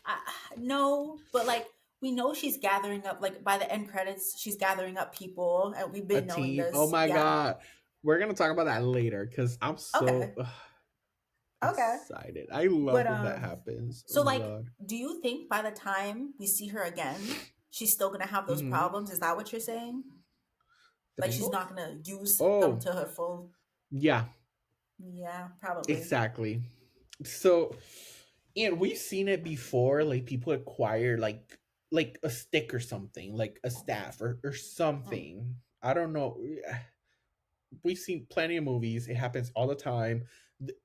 B: I, no, but like we know she's gathering up. Like by the end credits, she's gathering up people, and we've
A: A
B: been knowing
A: team. Oh
B: this.
A: my
B: Yeah.
A: god. We're gonna talk about that later because I'm so
B: Okay. Okay.
A: excited. I
B: But
A: love when that happens. Oh
B: so
A: my
B: like,
A: god.
B: do you think by the time we see her again, she's still gonna have those
A: Mm-hmm.
B: problems? Is that what you're saying?
A: The
B: Like she's
A: Bengals?
B: not gonna use them
A: Oh,
B: to her full.
A: yeah,
B: Yeah, probably.
A: exactly. So, and we've seen it before. Like people acquire like a stick or something, like a staff or
B: Mm,
A: something. I don't know. We've seen plenty of movies. It happens all the time.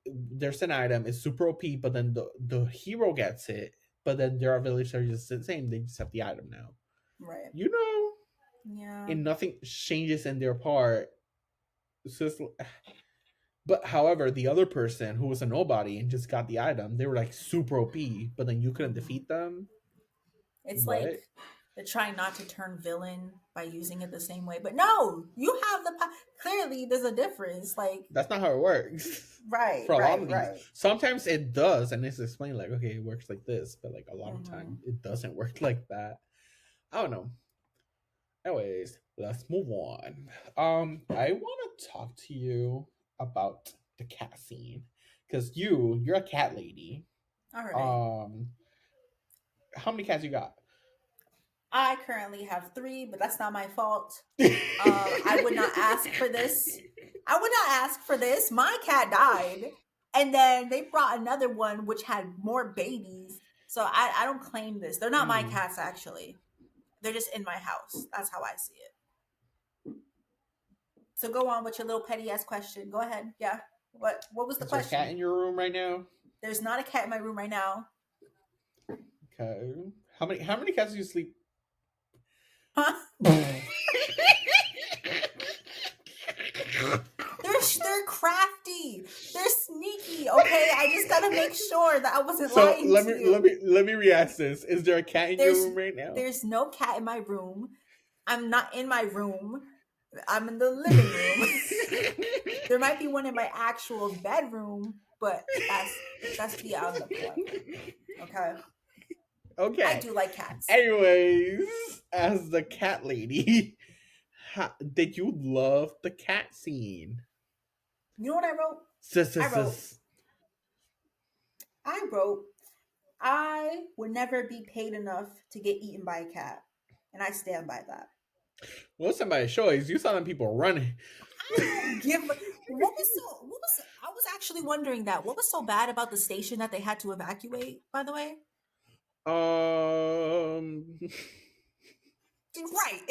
A: There's an item, it's super OP, but then the hero gets it. But then there are villagers that are just the same. They just have the item now.
B: right.
A: You know,
B: Yeah.
A: and nothing changes in their part. So it's, but however, the other person who was a nobody and just got the item, they were like super OP, but then you couldn't
B: Mhm.
A: defeat them.
B: It's like
A: What?
B: they're trying not to turn villain by using it the same way. But no, you have the clearly there's a difference. Like
A: That's not how it works.
B: right,
A: For a lot
B: right,
A: of these,
B: right.
A: sometimes it does, and it's explained like, okay, it works like this, but like a lot of
B: Hmm.
A: time, it doesn't work like that. I don't know. Anyways, let's move on. I want to talk to you about the cat scene because you're a cat lady.
B: All right.
A: Um, how many cats you got?
B: I currently have three, but that's not my fault. I would not ask for this. I would not ask for this. My cat died, and then they brought another one which had more babies. So I don't claim this. They're not my
A: Mm,
B: cats actually. They're just in my house. That's how I see it. So go on with your little petty ass question. Go ahead. Yeah. What was the
A: is there a cat
B: question?
A: in your room right now?
B: There's not a cat in my room right now.
A: Okay. How many cats do you sleep?
B: Huh?
A: so
B: They're crafty. They're sneaky. Okay, I just gotta make sure that I wasn't lying
A: let
B: to
A: me let me
B: you.
A: let me re-ask this. Is there a cat in your
B: There's
A: room right now?
B: there's no cat in my room. I'm not in my room. I'm in the living room. There might be one in my actual bedroom, but that's beyond the point. Okay. I
A: Okay.
B: do like cats.
A: Anyways, as the cat lady, did you love the cat scene?
B: You know what I wrote?
A: Sis,
B: I
A: sis,
B: wrote
A: sis.
B: I wrote I would never be paid enough to get eaten by a cat. And I stand by that.
A: Well, somebody's choice. You saw them people running.
B: I don't give I was actually wondering that. What was so bad about the station that they had to evacuate, by the way?
A: um,
B: Right.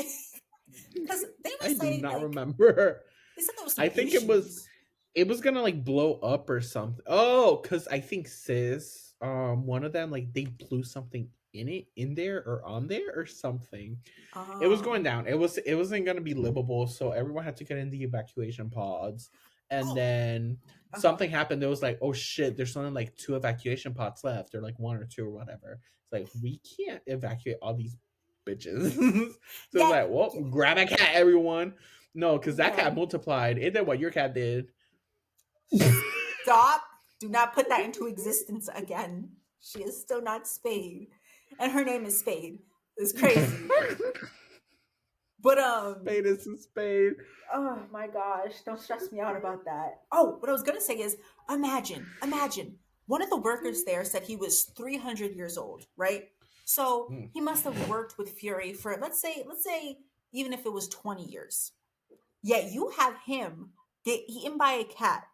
B: Because they were
A: I do
B: saying
A: not
B: like
A: remember.
B: they said there was some
A: I think it was
B: issues.
A: it was gonna like blow up or something. Oh, because I think sis, one of them like they blew something in there or on there or something. It was going
B: Oh.
A: down. It wasn't gonna be livable, so everyone had to get in the evacuation pods. And
B: Oh.
A: then
B: Uh-huh.
A: something happened. There was like, oh shit, there's only like two evacuation pods left, or like one or two or whatever. It's like we can't evacuate all these bitches. So it's
B: Yeah,
A: like, well, grab a cat, everyone. No, because that
B: yeah.
A: cat multiplied. It did what your cat did.
B: Stop. Do not put that into existence again. She is still not Spade. And her name is Spade. It's crazy. But
A: Spade is a spade.
B: oh my gosh, don't stress me out about that. Oh, what I was gonna say is, imagine, one of the workers there said he was 300 years old, right? So
A: Mm.
B: he must have worked with Fury for let's say even if it was 20 years. Yet you have him get eaten by a cat,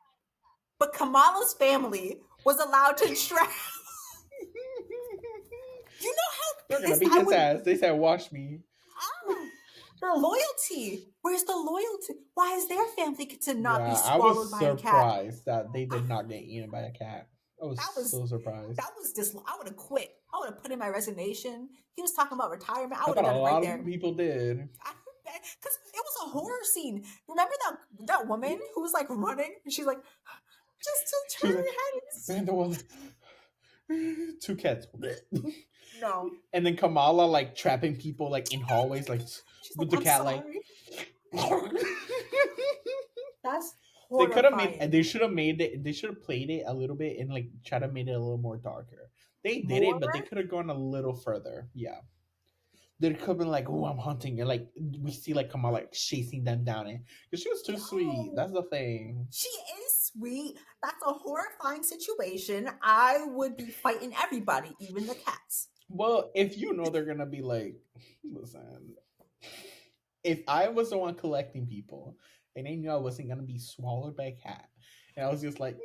B: but Kamala's family was allowed to travel. You know
A: They're
B: how
A: gonna
B: pissed
A: beat
B: I
A: his
B: would.
A: ass. They said, "Wash me."
B: Ah, the loyalty. Where's the loyalty? Why is their family to not be
A: Yeah, I was
B: swallowed by a cat?
A: surprised that they did not get eaten by a cat. I was
B: That was
A: so surprised.
B: I would have quit. I would have put in my resignation. He was talking about retirement. I
A: I
B: would have
A: thought a
B: done it right
A: lot of
B: there.
A: people did.
B: Because it was a horror scene. Remember that woman who was like running and she's like, just to
A: She
B: turn
A: was
B: her
A: like,
B: head and see.
A: man, there was two cats.
B: No.
A: And then Kamala like trapping people like in hallways, like
B: She's like,
A: with the
B: I'm
A: cat like.
B: sorry. That's
A: They could have made.
B: horrifying.
A: They should have made it. They should have played it a little bit and like try to make it a little more darker. They did
B: More?
A: it, but they could have gone a little further. Yeah, they could have been like, "Oh, I'm hunting," and like we see like Kamala like chasing them down, and because she was too sweet.
B: Yo,
A: That's the thing.
B: she is sweet. That's a horrifying situation. I would be fighting everybody, even the cats.
A: Well, if you know they're gonna be like, listen, if I was the one collecting people and they knew I wasn't gonna be swallowed by a cat, and I was just like,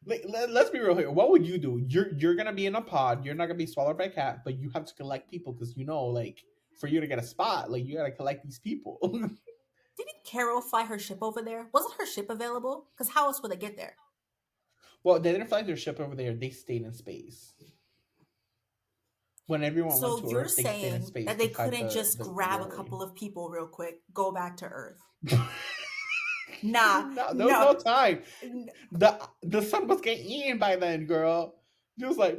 A: let's be real here. What would you do? You're gonna be in a pod. You're not gonna be swallowed by a cat, but you have to collect people because you know, like, for you to get a spot, like you gotta collect these people.
B: Didn't Carol fly her ship over there? Wasn't her ship available? Because how else would they get there?
A: Well, they didn't fly their ship over there. They stayed in space. When everyone went
B: So
A: to
B: you're
A: Earth, they stayed in
B: saying
A: space
B: that
A: to
B: they
A: fight
B: couldn't just
A: the
B: grab a
A: alien.
B: couple of people real quick, go back to Earth? Nah,
A: No, there was
B: no.
A: no time. The sun was getting eaten by then, girl. She was like,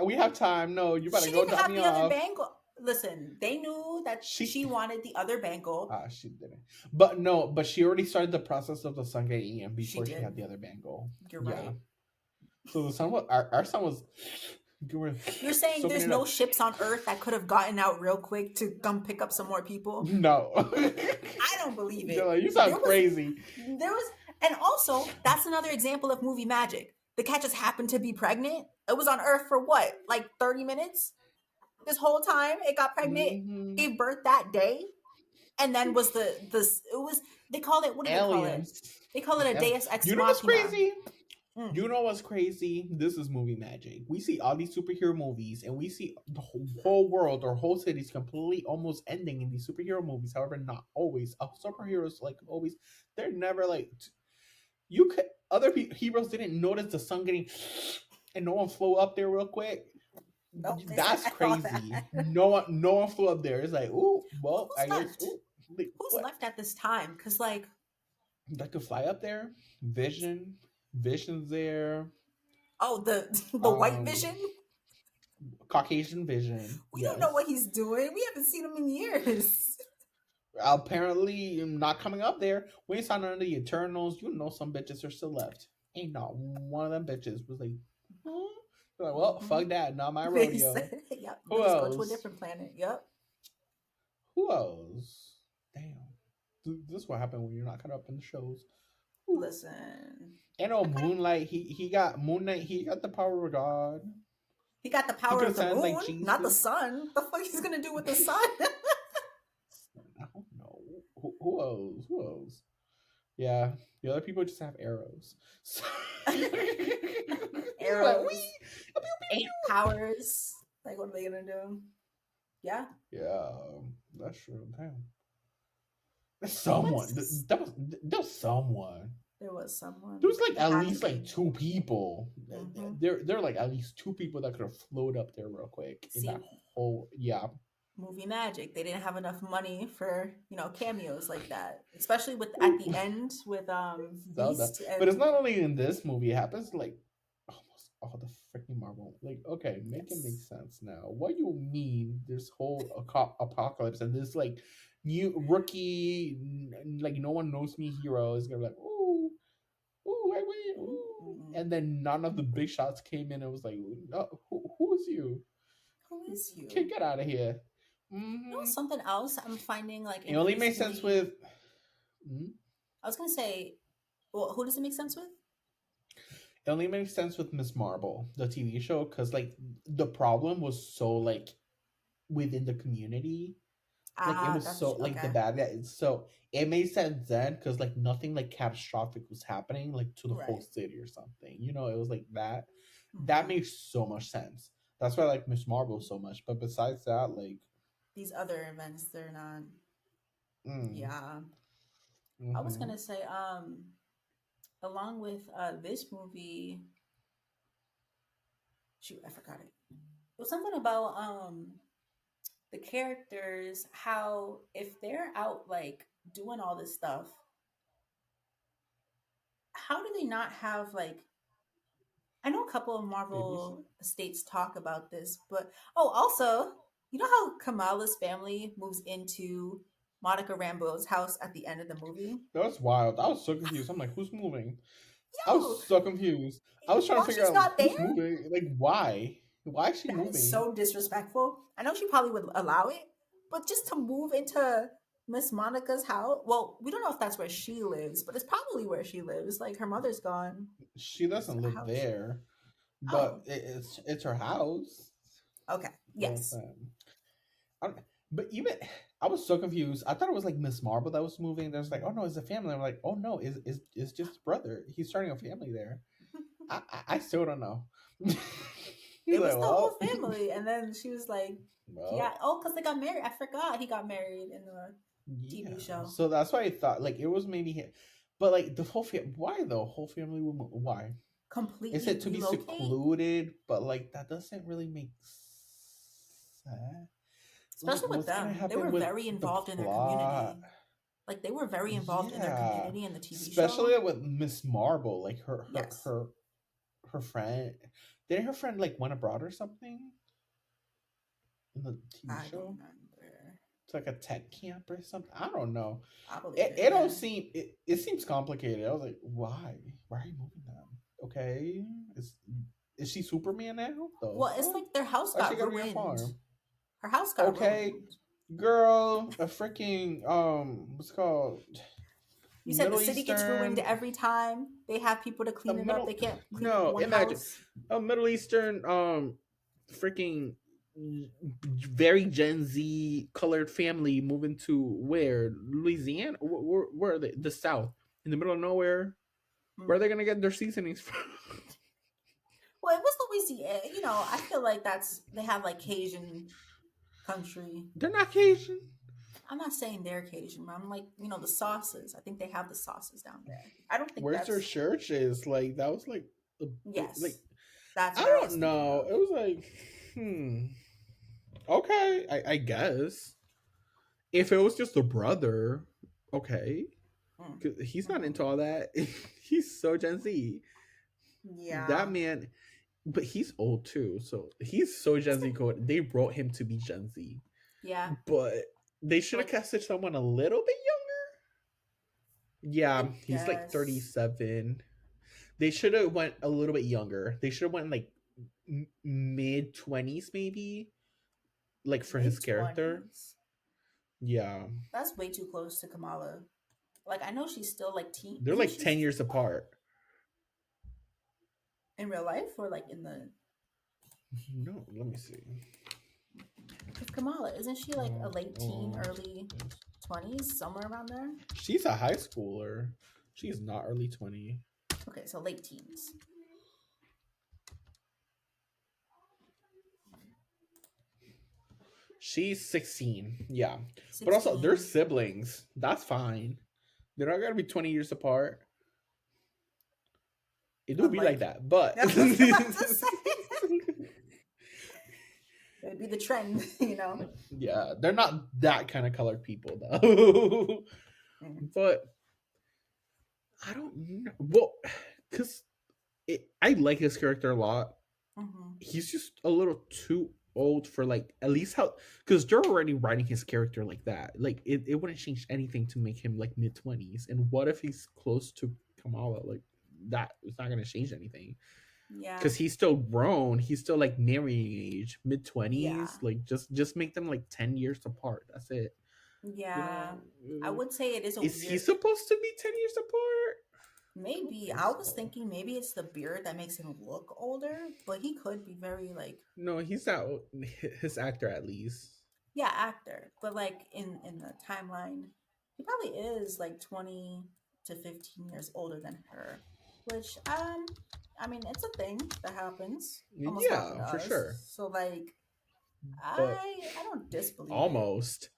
A: we have time. No, you better
B: She
A: go
B: didn't
A: drop
B: have
A: me
B: the other
A: off.
B: bangle. Listen, they knew that
A: She
B: she wanted the other bangle.
A: she didn't. But no, but she already started the process of the sun getting eaten
B: She
A: before she
B: did.
A: had the other bangle.
B: You're
A: Yeah.
B: right.
A: So the sun was our sun was
B: You're saying
A: soaking
B: there's
A: it
B: no
A: up.
B: ships on Earth that could have gotten out real quick to come pick up some more people?
A: No.
B: I don't believe
A: You're
B: it.
A: like, you sound crazy.
B: And also, that's another example of movie magic. The cat just happened to be pregnant. It was on Earth for what, like 30 minutes? This whole time it got pregnant,
A: Hmm.
B: gave birth that day, and then was it was they call it, what do they call it?
A: Aliens.
B: They call it a Deus Ex
A: You know what's
B: Machina.
A: crazy?
B: Mm.
A: You know what's crazy? This is movie magic. We see all these superhero movies, and we see the whole world or whole cities completely almost ending in these superhero movies. However, not always. Superheroes like always, they're never like you could. Other heroes didn't notice the sun getting, and no one flew up there real quick.
B: Nope,
A: That's
B: I saw
A: crazy.
B: that.
A: No one flew up there. It's like, ooh, well,
B: Who's
A: I guess.
B: left?
A: Ooh,
B: Who's
A: what?
B: left at this time? Because like,
A: That could fly up there. Vision's there.
B: oh, the white
A: Um,
B: vision.
A: Caucasian Vision.
B: We don't
A: Yes.
B: know what he's doing. We haven't seen him in years.
A: Apparently not coming up there. We ain't saw none of the Eternals. You know some bitches are still left. Ain't not one of them bitches was like, huh? They're like, well, fuck that. Not my
B: They
A: rodeo.
B: said, yep,
A: Who
B: we'll just go to a
A: else?
B: different planet. Yep.
A: Who else? Damn. This is what happened when you're not caught up in the shows. Ooh.
B: Listen.
A: And Moonlight, he got Moon Knight, he got the power of God.
B: He got the
A: He
B: power
A: could
B: of the
A: sound
B: moon,
A: like Jesus.
B: not the sun. The fuck he's gonna do with the sun?
A: I don't know. Who else? Who else? Yeah, the other people just have arrows. So...
B: Arrows.
A: Like,
B: 8 powers. Like, what are they gonna do? Yeah.
A: yeah, that's true. Damn. There's someone. That was someone.
B: There was someone.
A: There was like
B: There
A: at
B: had to
A: least
B: be.
A: like 2 people.
B: Mhm.
A: There are like at least 2 people that could have floated up there real quick in
B: See,
A: that whole
B: movie magic. They didn't have enough money for, cameos like that. Especially with at the end with
A: Zelda.
B: Beast and
A: But it's not only in this movie. It happens like almost all the freaking Marvel. Like, okay, make it make
B: yes.
A: sense now. What you mean? This whole apocalypse and this like new rookie, like no one knows me hero is gonna be like, ooh, ooh, I win, ooh. And then none of the big shots came in and was like, no, who is you?
B: Who is you?
A: Get out of here.
B: You know
A: Hmm.
B: something else I'm finding like
A: It only makes sense
B: increasingly.
A: with. Mhm.
B: I was gonna say, well, who does it make sense with?
A: It only makes sense with Miss Marvel, the TV show, because like the problem was so like within the community. Like it
B: Ah,
A: was
B: that's
A: so like the
B: okay.
A: bad guy. So it made sense then because like nothing like catastrophic was happening like to the whole
B: Right.
A: city or something. You know, it was like that. That
B: Hmm.
A: makes so much sense. That's why I like Miss Marvel so much. But besides that, like,
B: These other events, they're not.
A: mm,
B: Yeah. I was
A: mm-hmm.
B: gonna say, along with this movie, shoot, I forgot it. It was something about the characters, how if they're out like doing all this stuff, how do they not have like, I know a couple of
A: Babysit.
B: Marvel states talk about this, but oh, also, you know how Kamala's family moves into Monica Rambeau's house at the end of the movie?
A: That was wild. I was so confused. I'm like, who's moving? I
B: Yo,
A: was so confused. I was trying to
B: while
A: figure
B: she's
A: out
B: not there,
A: who's moving. Like, why? Why is she
B: that is
A: moving?
B: so disrespectful. I know she probably would allow it, but just to move into Miss Monica's house, well, we don't know if that's where she lives, but it's probably where she lives. Like her mother's gone.
A: She
B: It's
A: doesn't
B: a
A: live
B: house.
A: there, but
B: Oh,
A: it's her house.
B: okay.
A: But
B: Yes.
A: I don't, but even I was so confused. I thought it was like Miss Marvel that was moving. There's like, oh no, it's a family. I'm like, oh no, is just his brother. He's starting a family there. I still don't know. He's
B: It
A: like,
B: was the whole
A: well,
B: family, and then she was like,
A: well,
B: "Yeah, oh, because they got married. I forgot he got married in the
A: yeah.
B: TV show.
A: So that's why I thought like it was maybe him, but like the whole family. Why the whole family would move? Why? Is
B: Completely
A: it to be
B: relocate,
A: secluded? But like that doesn't really make sense. Like
B: especially with
A: what's gonna
B: them. They
A: happen
B: were
A: with
B: very
A: the
B: involved in their
A: plot?
B: community. Like they were very involved in their
A: Yeah,
B: community in the TV show.
A: especially with Miss Marvel, like
B: Yes,
A: her friend. Didn't her friend like went abroad or something in the TV
B: I don't
A: show?
B: remember.
A: It's like a tech camp or something. I don't know.
B: I believe
A: It,
B: it.
A: it don't
B: Yeah.
A: seem it seems complicated. I was like, why? Why are you moving them? Okay, is she Superman now? The
B: Well, it's
A: fuck?
B: like their house
A: Why she
B: got
A: gotta be on a
B: ruined.
A: farm?
B: Her house got
A: Okay,
B: ruined.
A: girl, a freaking what's it called
B: You said the
A: Middle
B: city gets ruined
A: Eastern
B: every time they have people to
A: a
B: clean it up. They
A: middle
B: can't clean up
A: no
B: one
A: imagine
B: house.
A: a Middle Eastern freaking very Gen Z colored family moving to where Louisiana where are they the South in the middle of nowhere where are
B: Mm.
A: they gonna get their seasonings from?
B: Well, it was Louisiana. You know, I feel like that's they have like Cajun country.
A: They're not Cajun.
B: I'm not saying they're Cajun, but I'm like, you know, the sauces. I think they have the sauces down there. I don't think
A: Where's their
B: that's
A: churches? Like that was like a big like
B: yes. That's
A: I
B: what I was
A: don't
B: thinking
A: know.
B: of.
A: It was like okay, I guess if it was just a brother, okay.
B: Mm.
A: 'Cause he's not
B: Hmm.
A: into all that. He's so Gen Z. That
B: Yeah.
A: man, but he's old too. So he's so
B: He's
A: Gen Z
B: like,
A: code. They wrote him to be Gen Z,
B: yeah.
A: but they should have
B: Like
A: casted someone a little bit younger. Yeah,
B: I
A: he's like
B: guess
A: 37. They should have went a little bit younger. They should have went like mid 20s maybe, like for his
B: mid
A: character.
B: 20s.
A: Yeah,
B: That's way too close to Kamala. Like I know she's still like teen.
A: they're
B: Isn't
A: like
B: she
A: 10 years apart.
B: in real life or like in the
A: No, let me see.
B: with Kamala? Isn't she like a late teen,
A: Oh,
B: early 20s, somewhere around there?
A: she's a high schooler. She's not early 20.
B: Okay, so late teens.
A: She's 16. Yeah. But also, they're
B: 16.
A: siblings. That's fine. They're not going to be 20 years apart. It do be like
B: Unlike
A: that. But
B: I was about to say it would be the trend, you know.
A: yeah, they're not that kind of colored people, though.
B: Mm.
A: But I don't know. Well, because I like his character a lot.
B: Hmm.
A: He's just a little too old for like at least how because they're already writing his character like that. Like it wouldn't change anything to make him like mid 20s. And what if he's close to Kamala? Like that it's not gonna change anything.
B: Yeah.
A: because he's still grown. He's still like marrying age, mid
B: Yeah.
A: 20s. Like just make them like 10 years apart. That's it. You
B: Yeah.
A: know,
B: I would say it is a
A: is he
B: weird.
A: supposed to be 10 years apart? I don't
B: Maybe
A: think
B: I was
A: so.
B: thinking maybe it's the beard that makes him look older, but he could be very like,
A: No, he's not his actor at least.
B: yeah, actor. But like in the timeline, he probably is like 20 to 15 years older than her, which I mean, it's a thing that happens. Almost happened
A: Yeah,
B: to
A: for
B: us.
A: sure.
B: So like
A: But
B: I don't disbelieve it.
A: almost.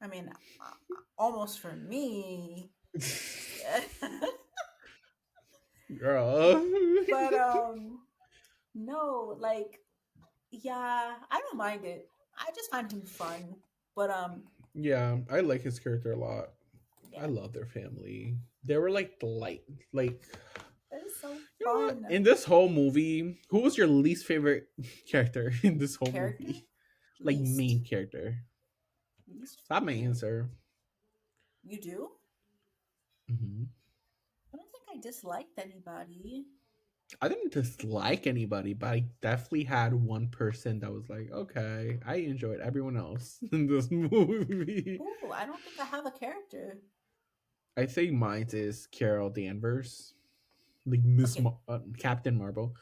B: I mean, almost for me. Yeah.
A: Girl.
B: But no, like yeah, I don't mind it. I just find him fun. But
A: Yeah, I like his character a lot. I
B: yeah,
A: love their family. They were like the light. Like,
B: that is so
A: you know what?
B: fun.
A: In this whole movie, who was your least favorite character in this whole
B: Character
A: movie? Like
B: least
A: main character.
B: least
A: That's my
B: favorite.
A: answer.
B: You do?
A: Hmm.
B: I don't think I disliked anybody.
A: I didn't dislike anybody, but I definitely had one person that was like, okay, I enjoyed everyone else in this movie.
B: Ooh, I don't think I have a character.
A: I think mine is Carol Danvers, like Miss
B: Okay.
A: Captain Marvel.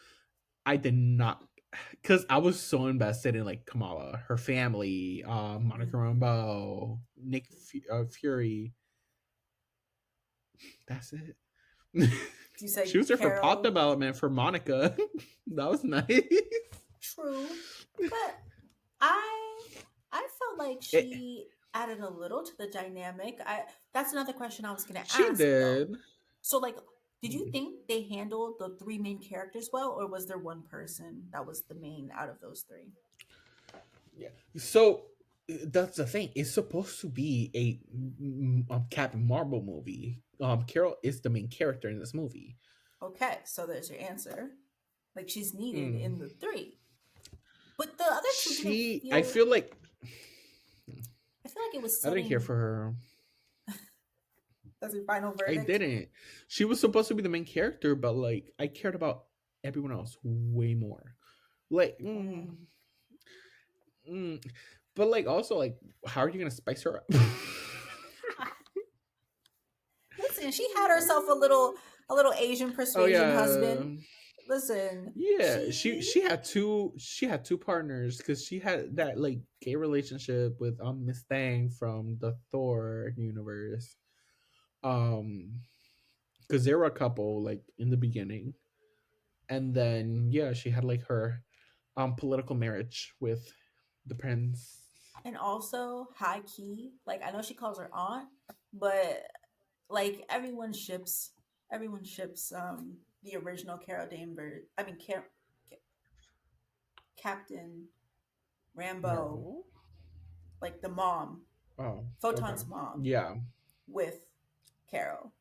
A: I did not, because I was so invested in like Kamala, her family, Monica
B: Mm.
A: Rambeau, Nick Fury. That's it.
B: You
A: She
B: say
A: was there for plot
B: Carol.
A: development for Monica. That was nice.
B: True. But I I felt like
A: It,
B: she added a little to the dynamic. I That's another question I was gonna
A: she
B: ask though.
A: did.
B: So like did you think they handled the three main characters well, or was there one person that was the main out of those three?
A: Yeah. So that's the thing. It's supposed to be a Captain Marvel movie. Carol is the main character in this movie.
B: Okay, so there's your answer. Like she's needed in
A: Mm.
B: the three. But the other two didn't
A: I
B: feel
A: feel like
B: I feel like it was
A: I didn't care
B: setting
A: for her.
B: as your final
A: I
B: verdict.
A: didn't. She was supposed to be the main character, but like I cared about everyone else way more. Like,
B: Mm.
A: mm, but like also like, how are you gonna spice her up?
B: Listen, she had herself a little Asian
A: Oh
B: persuasion
A: yeah,
B: husband. Listen,
A: yeah.
B: she
A: She had two partners because she had that like gay relationship with Miss Thang from the Thor universe. Um, because they were a couple like in the beginning, and then yeah, she had like her political marriage with the prince.
B: and also high key. Like I know she calls her aunt, but like everyone ships the original Carol Danvers. I mean Captain Rambeau,
A: Marvel.
B: like the mom,
A: Oh, okay.
B: Photon's mom,
A: Yeah.
B: with Carol.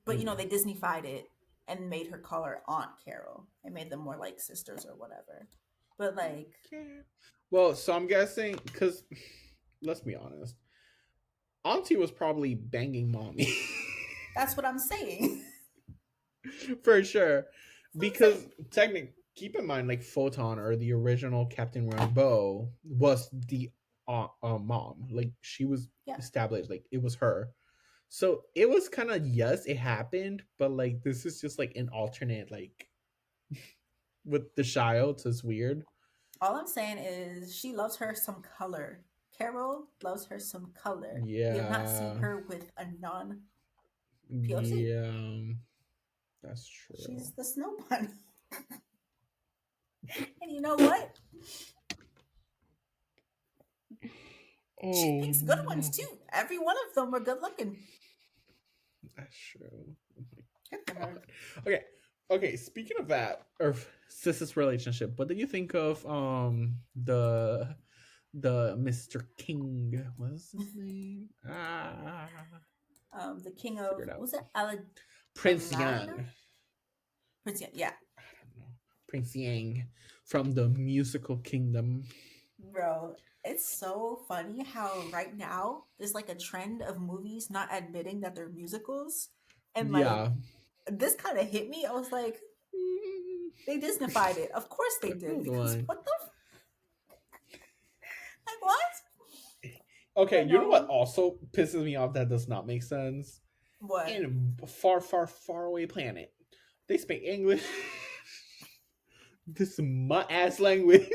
B: But you know,
A: Mm.
B: they Disneyfied it and made her call her Aunt Carol. It made them more like sisters or whatever. But like,
A: Okay. Well, so I'm guessing because let's be honest, Auntie was probably banging mommy
B: that's what I'm saying.
A: for sure.
B: That's what I'm
A: Because
B: saying.
A: technically, keep in mind, like Photon or the original Captain Rambeau was the mom. Like she was
B: Yeah.
A: established, like it was her. So it was kind of yes, it happened, but like this is just like an alternate, like with the child, so it's weird.
B: All I'm saying is she loves her some color. Carol loves her some color. We have not seen
A: Yeah,
B: her with a non POC.
A: yeah, that's true.
B: She's the snow bunny. And you know what? She
A: Oh
B: picks good ones
A: no,
B: too. Every one of them are good looking.
A: that's true. Oh
B: Good for
A: my
B: her.
A: god. Okay, okay. Speaking of that, or Sis's relationship, what do you think of the Mr. King? What's his name?
B: The king
A: Figure
B: of
A: it out.
B: was it
A: Prince
B: Aladna?
A: Yang.
B: Prince, yeah, yeah.
A: I don't know. Prince Yang from the musical kingdom.
B: Bro, it's so funny how right now there's like a trend of movies not admitting that they're musicals. And like
A: Yeah.
B: this kind of hit me. I was like,
A: Mm,
B: they Disneyfied it. Of course they did,
A: hold
B: because
A: on.
B: what the like what?
A: Okay,
B: But
A: you know what
B: no,
A: also pisses me off that does not make sense?
B: what?
A: In a far, far, far away planet, they speak English. This mutt ass language.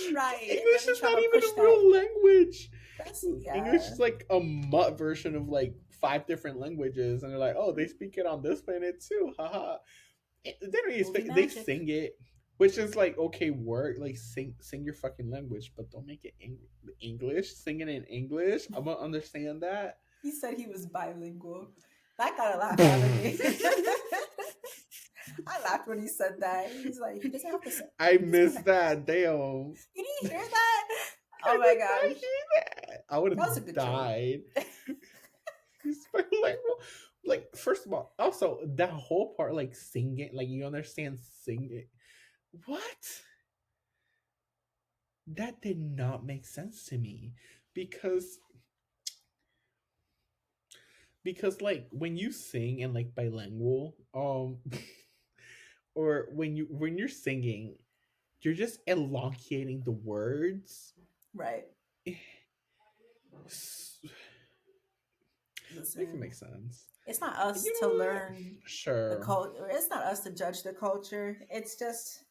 B: Right, and
A: English
B: then they
A: is
B: try
A: not
B: to
A: even
B: push
A: a
B: that.
A: real language.
B: That's
A: English
B: yeah,
A: is like a mutt version of like five different languages, and they're like, oh, they speak it on this planet too, haha. They don't really
B: movie
A: speak, they
B: magic.
A: sing it, which is like okay, work like sing your fucking language, but don't make it English. Sing it in English. I'm gonna understand that.
B: He said he was bilingual. That got a laugh out of me. I laughed when he said that. He's like, he doesn't have to say.
A: I
B: He's gonna.
A: missed that. Damn.
B: You didn't hear that?
A: I
B: Oh my
A: did not
B: gosh,
A: hear that. I would
B: that was a
A: have
B: good joke.
A: died. He's like, first of all, also that whole part, like singing, like you understand singing. What? That did not make sense to me because like when you sing in like bilingual, or when you're singing, you're just elongating the words.
B: Right.
A: S- Make it
B: Listen,
A: make sense.
B: it's not us
A: You
B: to
A: know what?
B: learn the
A: Sure.
B: culture. It's not us to judge the culture. It's just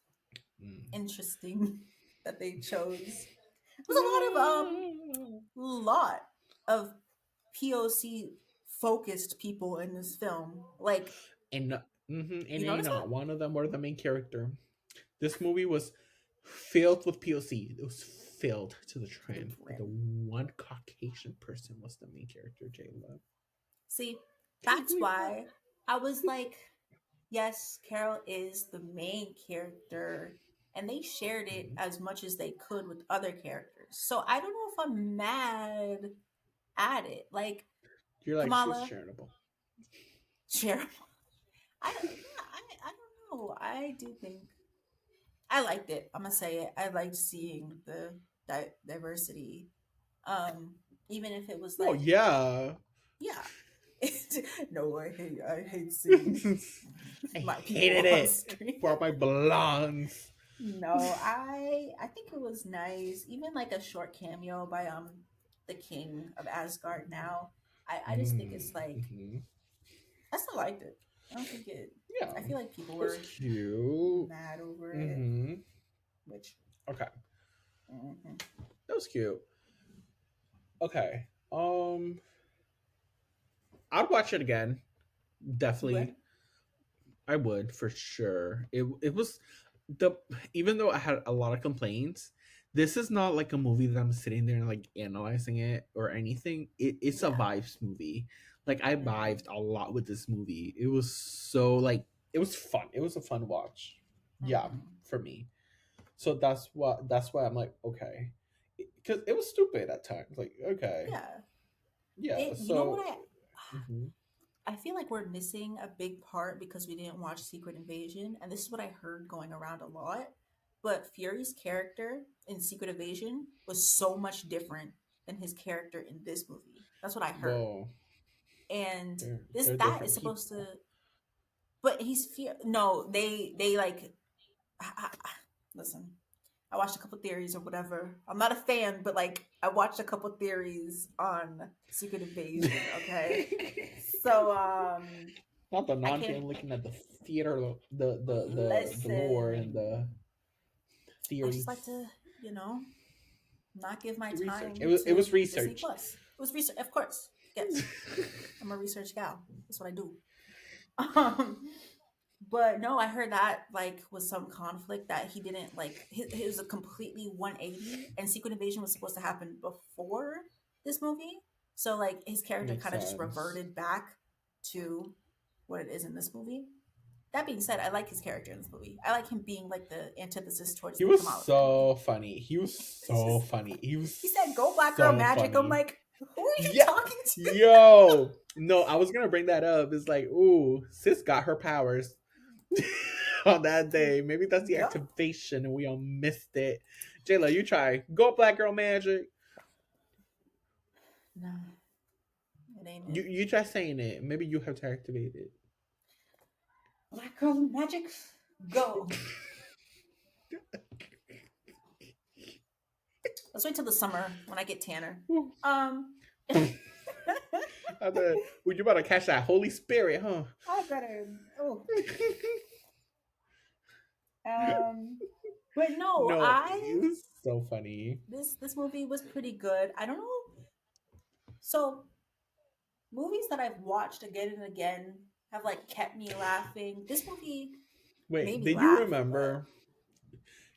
A: Mm.
B: interesting that they chose. There's a lot of POC focused people in this film. Like,
A: And and
B: you
A: ain't
B: notice
A: not
B: that?
A: one of them were the main character. This movie was filled with POC. It was filled to the
B: To the
A: trim. But the
B: brim.
A: one Caucasian person was the main character, Jayla.
B: See,
A: Can you
B: that's
A: believe that?
B: why I was like, yes, Carol is the main character, and they shared it
A: Mhm.
B: as much as they could with other characters. So I don't know if I'm mad at it. Like
A: You're like, she's
B: Kamala,
A: charitable.
B: Cheryl. I don't. Yeah, I don't know. I do think I liked it. I'm gonna say it. I liked seeing the diversity. Um, even if it was
A: Well,
B: like,
A: yeah.
B: yeah. No, I hate seeing
A: I
B: my
A: hated
B: people on
A: it
B: screen.
A: for my blondes.
B: No, I think it was nice. Even like a short cameo by the king of Asgard now. I just think it's like
A: Mm-hmm.
B: I still liked it. I don't think it
A: Yeah,
B: I feel like people
A: it was
B: were
A: cute.
B: mad over it,
A: Mm-hmm.
B: which
A: Okay,
B: mhm.
A: that was cute. Okay, I'd watch it again.
B: You would?
A: Definitely, I would for sure. It was the even though I had a lot of complaints, this is not like a movie that I'm sitting there and like analyzing it or anything. It's a
B: Yeah.
A: vibes movie. Like I
B: Hmm.
A: vibed a lot with this movie. It was so like it was fun. It was a fun watch. Yeah,
B: Hmm.
A: for me. So that's why I'm like okay, because it was stupid at times. Like okay,
B: Yeah.
A: yeah.
B: It you know
A: So
B: what
A: mhm.
B: I feel like we're missing a big part because we didn't watch Secret Invasion, and this is what I heard going around a lot. But Fury's character in Secret Invasion was so much different than his character in this movie. That's what I heard.
A: Well,
B: And this
A: they're
B: that
A: different
B: is supposed
A: people.
B: to but he's no, they like listen. I watched a couple theories or whatever. I'm not a fan, but like I watched a couple theories on Secret Invasion, okay? So
A: Not the
B: I
A: non-fan
B: can't
A: looking at the theater, the lore and
B: listen.
A: the
B: I just like
A: theories,
B: to, you know, not give my
A: the research.
B: time
A: It
B: to
A: was
B: Disney
A: research.
B: Plus. It was research, of course. Yes, I'm a research gal. That's what I do. Um, but no, I heard that like was some conflict that he didn't like. It was a completely 180, and Secret Invasion was supposed to happen before this movie. So like his character
A: Makes
B: kind of just
A: sense.
B: reverted back to what it is in this movie. That being said, I like his character in this movie. I like him being like the antithesis towards
A: He
B: the
A: was
B: Kamala family.
A: so funny. He was
B: It's
A: so
B: just
A: funny. He was
B: he said, "Go black girl
A: so
B: magic." I'm
A: funny.
B: like, who are you
A: Yeah,
B: talking to?
A: yo, no, I was gonna bring that up. It's like, ooh, sis got her powers on that day. Maybe that's the
B: Yup.
A: activation, and we all missed it. Jayla, you try. Go black girl magic.
B: No, name it.
A: You try saying it. Maybe you have to activate it.
B: Black Girl Magic, go. Let's wait till the summer when I get tanner. Um,
A: I thought, well, you about to catch that Holy Spirit, huh?
B: I better. Oh. But no,
A: No, it was so funny.
B: this movie was pretty good. I don't know. So movies that I've watched again and again have like kept me laughing. This movie made
A: Wait,
B: me
A: did you
B: laugh, but
A: remember?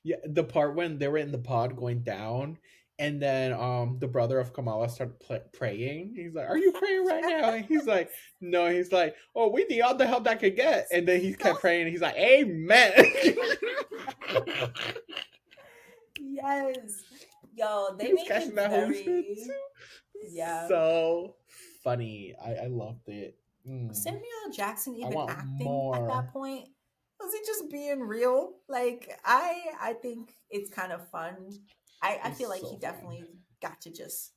A: Yeah, the part when they were in the pod going down, and then the brother of Kamala started praying. He's like, "Are you praying right now?" And he's like, "No." He's like, "Oh, we need all the help that could get." And then he kept praying. And he's like, "Amen."
B: yes, yo,
A: He
B: they
A: was
B: made
A: catching
B: him
A: that Holy Spirit
B: very
A: too.
B: yeah.
A: So funny. I loved it.
B: Was Samuel Jackson
A: I
B: even
A: want
B: acting at that
A: more.
B: point? Was he just being real? Like I think it's kind of fun. I feel
A: It's
B: like he
A: so fun.
B: definitely got to just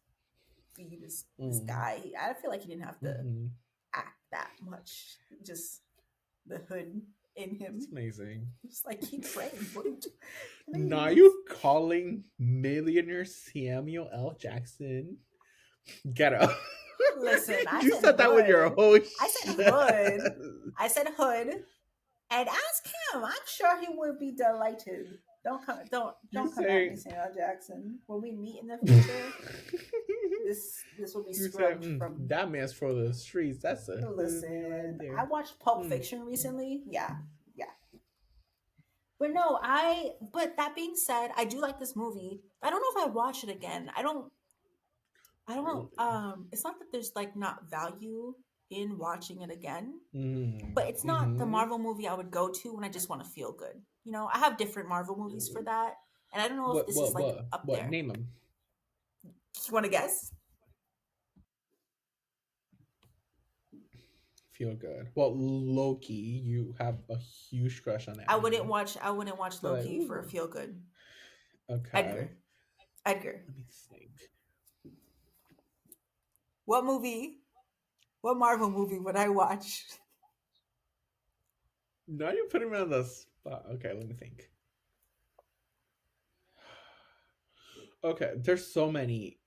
B: be this
A: Mm.
B: guy. I feel like he didn't have to
A: Mm-hmm.
B: act that much. Just the hood in
A: It's
B: him.
A: amazing.
B: Just like keep praying. What are you doing?
A: Now
B: Please.
A: you calling millionaire Samuel L. Jackson? Get up.
B: Listen, I
A: You
B: said
A: said that with your
B: hood.
A: whole
B: I said
A: shit.
B: hood. I said hood. And ask him. I'm sure he would be delighted.
A: You
B: Don't come at me,
A: say
B: Samuel Jackson. When we meet in the future, this will be
A: you said
B: scrubbed from.
A: that man's for the streets. That's a hood man right
B: Listen, I
A: there.
B: watched Pulp
A: Mm.
B: Fiction recently. Yeah, yeah. But no, I. But that being said, I do like this movie. I don't know if I watch it again. I don't. I don't.
A: Really?
B: It's not that there's like not value in watching it again,
A: Mm.
B: but it's not the
A: Mm-hmm.
B: Marvel movie I would go to when I just want to feel good. You know, I have different Marvel movies for that, and I don't know if
A: What
B: this is
A: what
B: like
A: what
B: up
A: what?
B: there.
A: Name them.
B: You want to guess?
A: Feel good. Well, Loki, you have a huge crush on that man.
B: I wouldn't watch
A: You're like,
B: Loki for a
A: ooh,
B: feel good.
A: okay.
B: Edgar. Edgar.
A: Let me think.
B: What movie? What Marvel movie would I watch?
A: Now you're putting me on the spot. Okay, let me think. Okay, there's so many.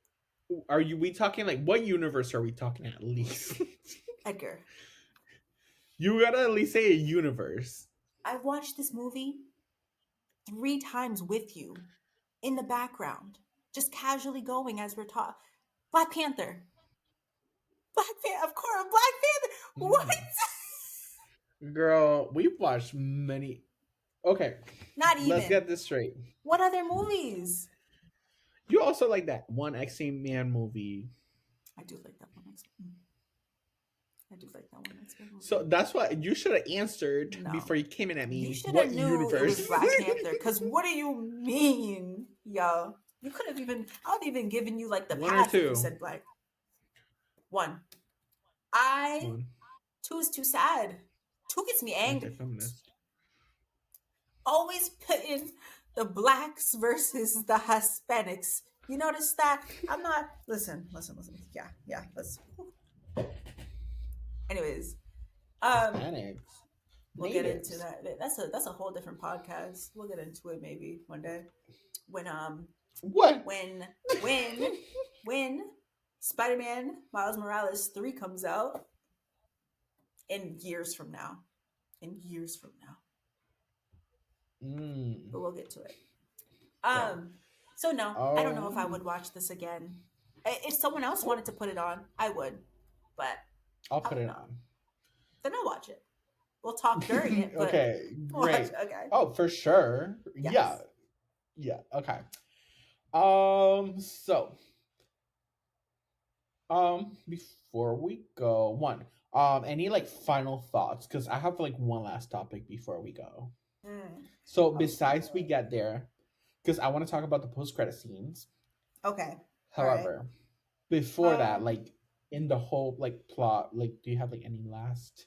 A: Are you we talking like what universe are we talking at least?
B: Edgar.
A: You gotta at least say a universe.
B: I've watched this movie 3 times with you in the background, just casually going as we're talking. Black Panther. Black Panther. Of course, Black Panther. What?
A: Mm. Girl, we've watched many. Okay,
B: Not
A: let's
B: even.
A: get this straight.
B: What other movies?
A: You also like that one X-Men Man movie.
B: I do like that one. I do like that one.
A: So that's why you should have answered
B: No.
A: before you came in at
B: You
A: me.
B: should have
A: What
B: knew it was
A: universe?
B: Black Panther. Because what do you mean, yo? You could have even, I would have even given you like the
A: One or
B: pass if you
A: two?
B: said Black. One. I,
A: One.
B: two is too sad. Two gets me angry.
A: Anti-feminist.
B: Always putting the blacks versus the Hispanics. You notice that? I'm not, listen. Yeah, let's, anyways.
A: Hispanics.
B: We'll get into
A: Natives.
B: that. That's a whole different podcast. We'll get into it maybe one day. When
A: What?
B: when Spider-Man Miles Morales 3 comes out in years from now. In years from now. But we'll get to it. So no, I don't know if I would watch this again. If someone else wanted to put it on, I would. But
A: I'll put it on.
B: then I'll watch it. We'll talk during it, but
A: okay, great.
B: Okay.
A: Oh, for sure.
B: Yes.
A: Yeah. Okay. So, before we go, any like final thoughts? Because I have like one last topic before we go. So besides we get there, because I want to talk about the post-credit scenes.
B: Okay.
A: However, before that, like in the whole like plot, like do you have like any last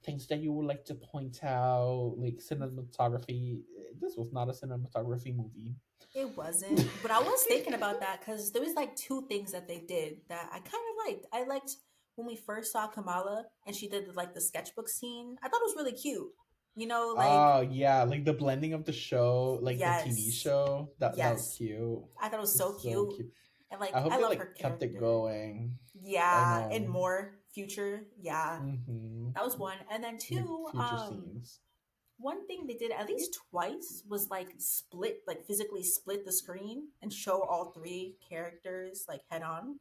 A: things that you would like to point out? Like cinematography. This was not a cinematography movie.
B: It wasn't, but I was thinking about that because there was like 2 things that they did that I kind of liked. I liked when we first saw Kamala and she did like the sketchbook scene, I thought it was really cute. You know, like
A: Oh yeah, like the blending of the show, like the TV
B: yes,
A: show. That was
B: yes,
A: cute.
B: I thought it was so
A: It's so
B: cute,
A: cute.
B: and
A: I
B: like
A: hope
B: I
A: they
B: love her
A: like kept it
B: character.
A: going. I
B: Yeah, and
A: know.
B: more future. Yeah,
A: Mm-hmm.
B: that was one, and then
A: Like
B: two.
A: future scenes.
B: One thing they did at least twice was like split, like physically split the screen and show all three characters like head on.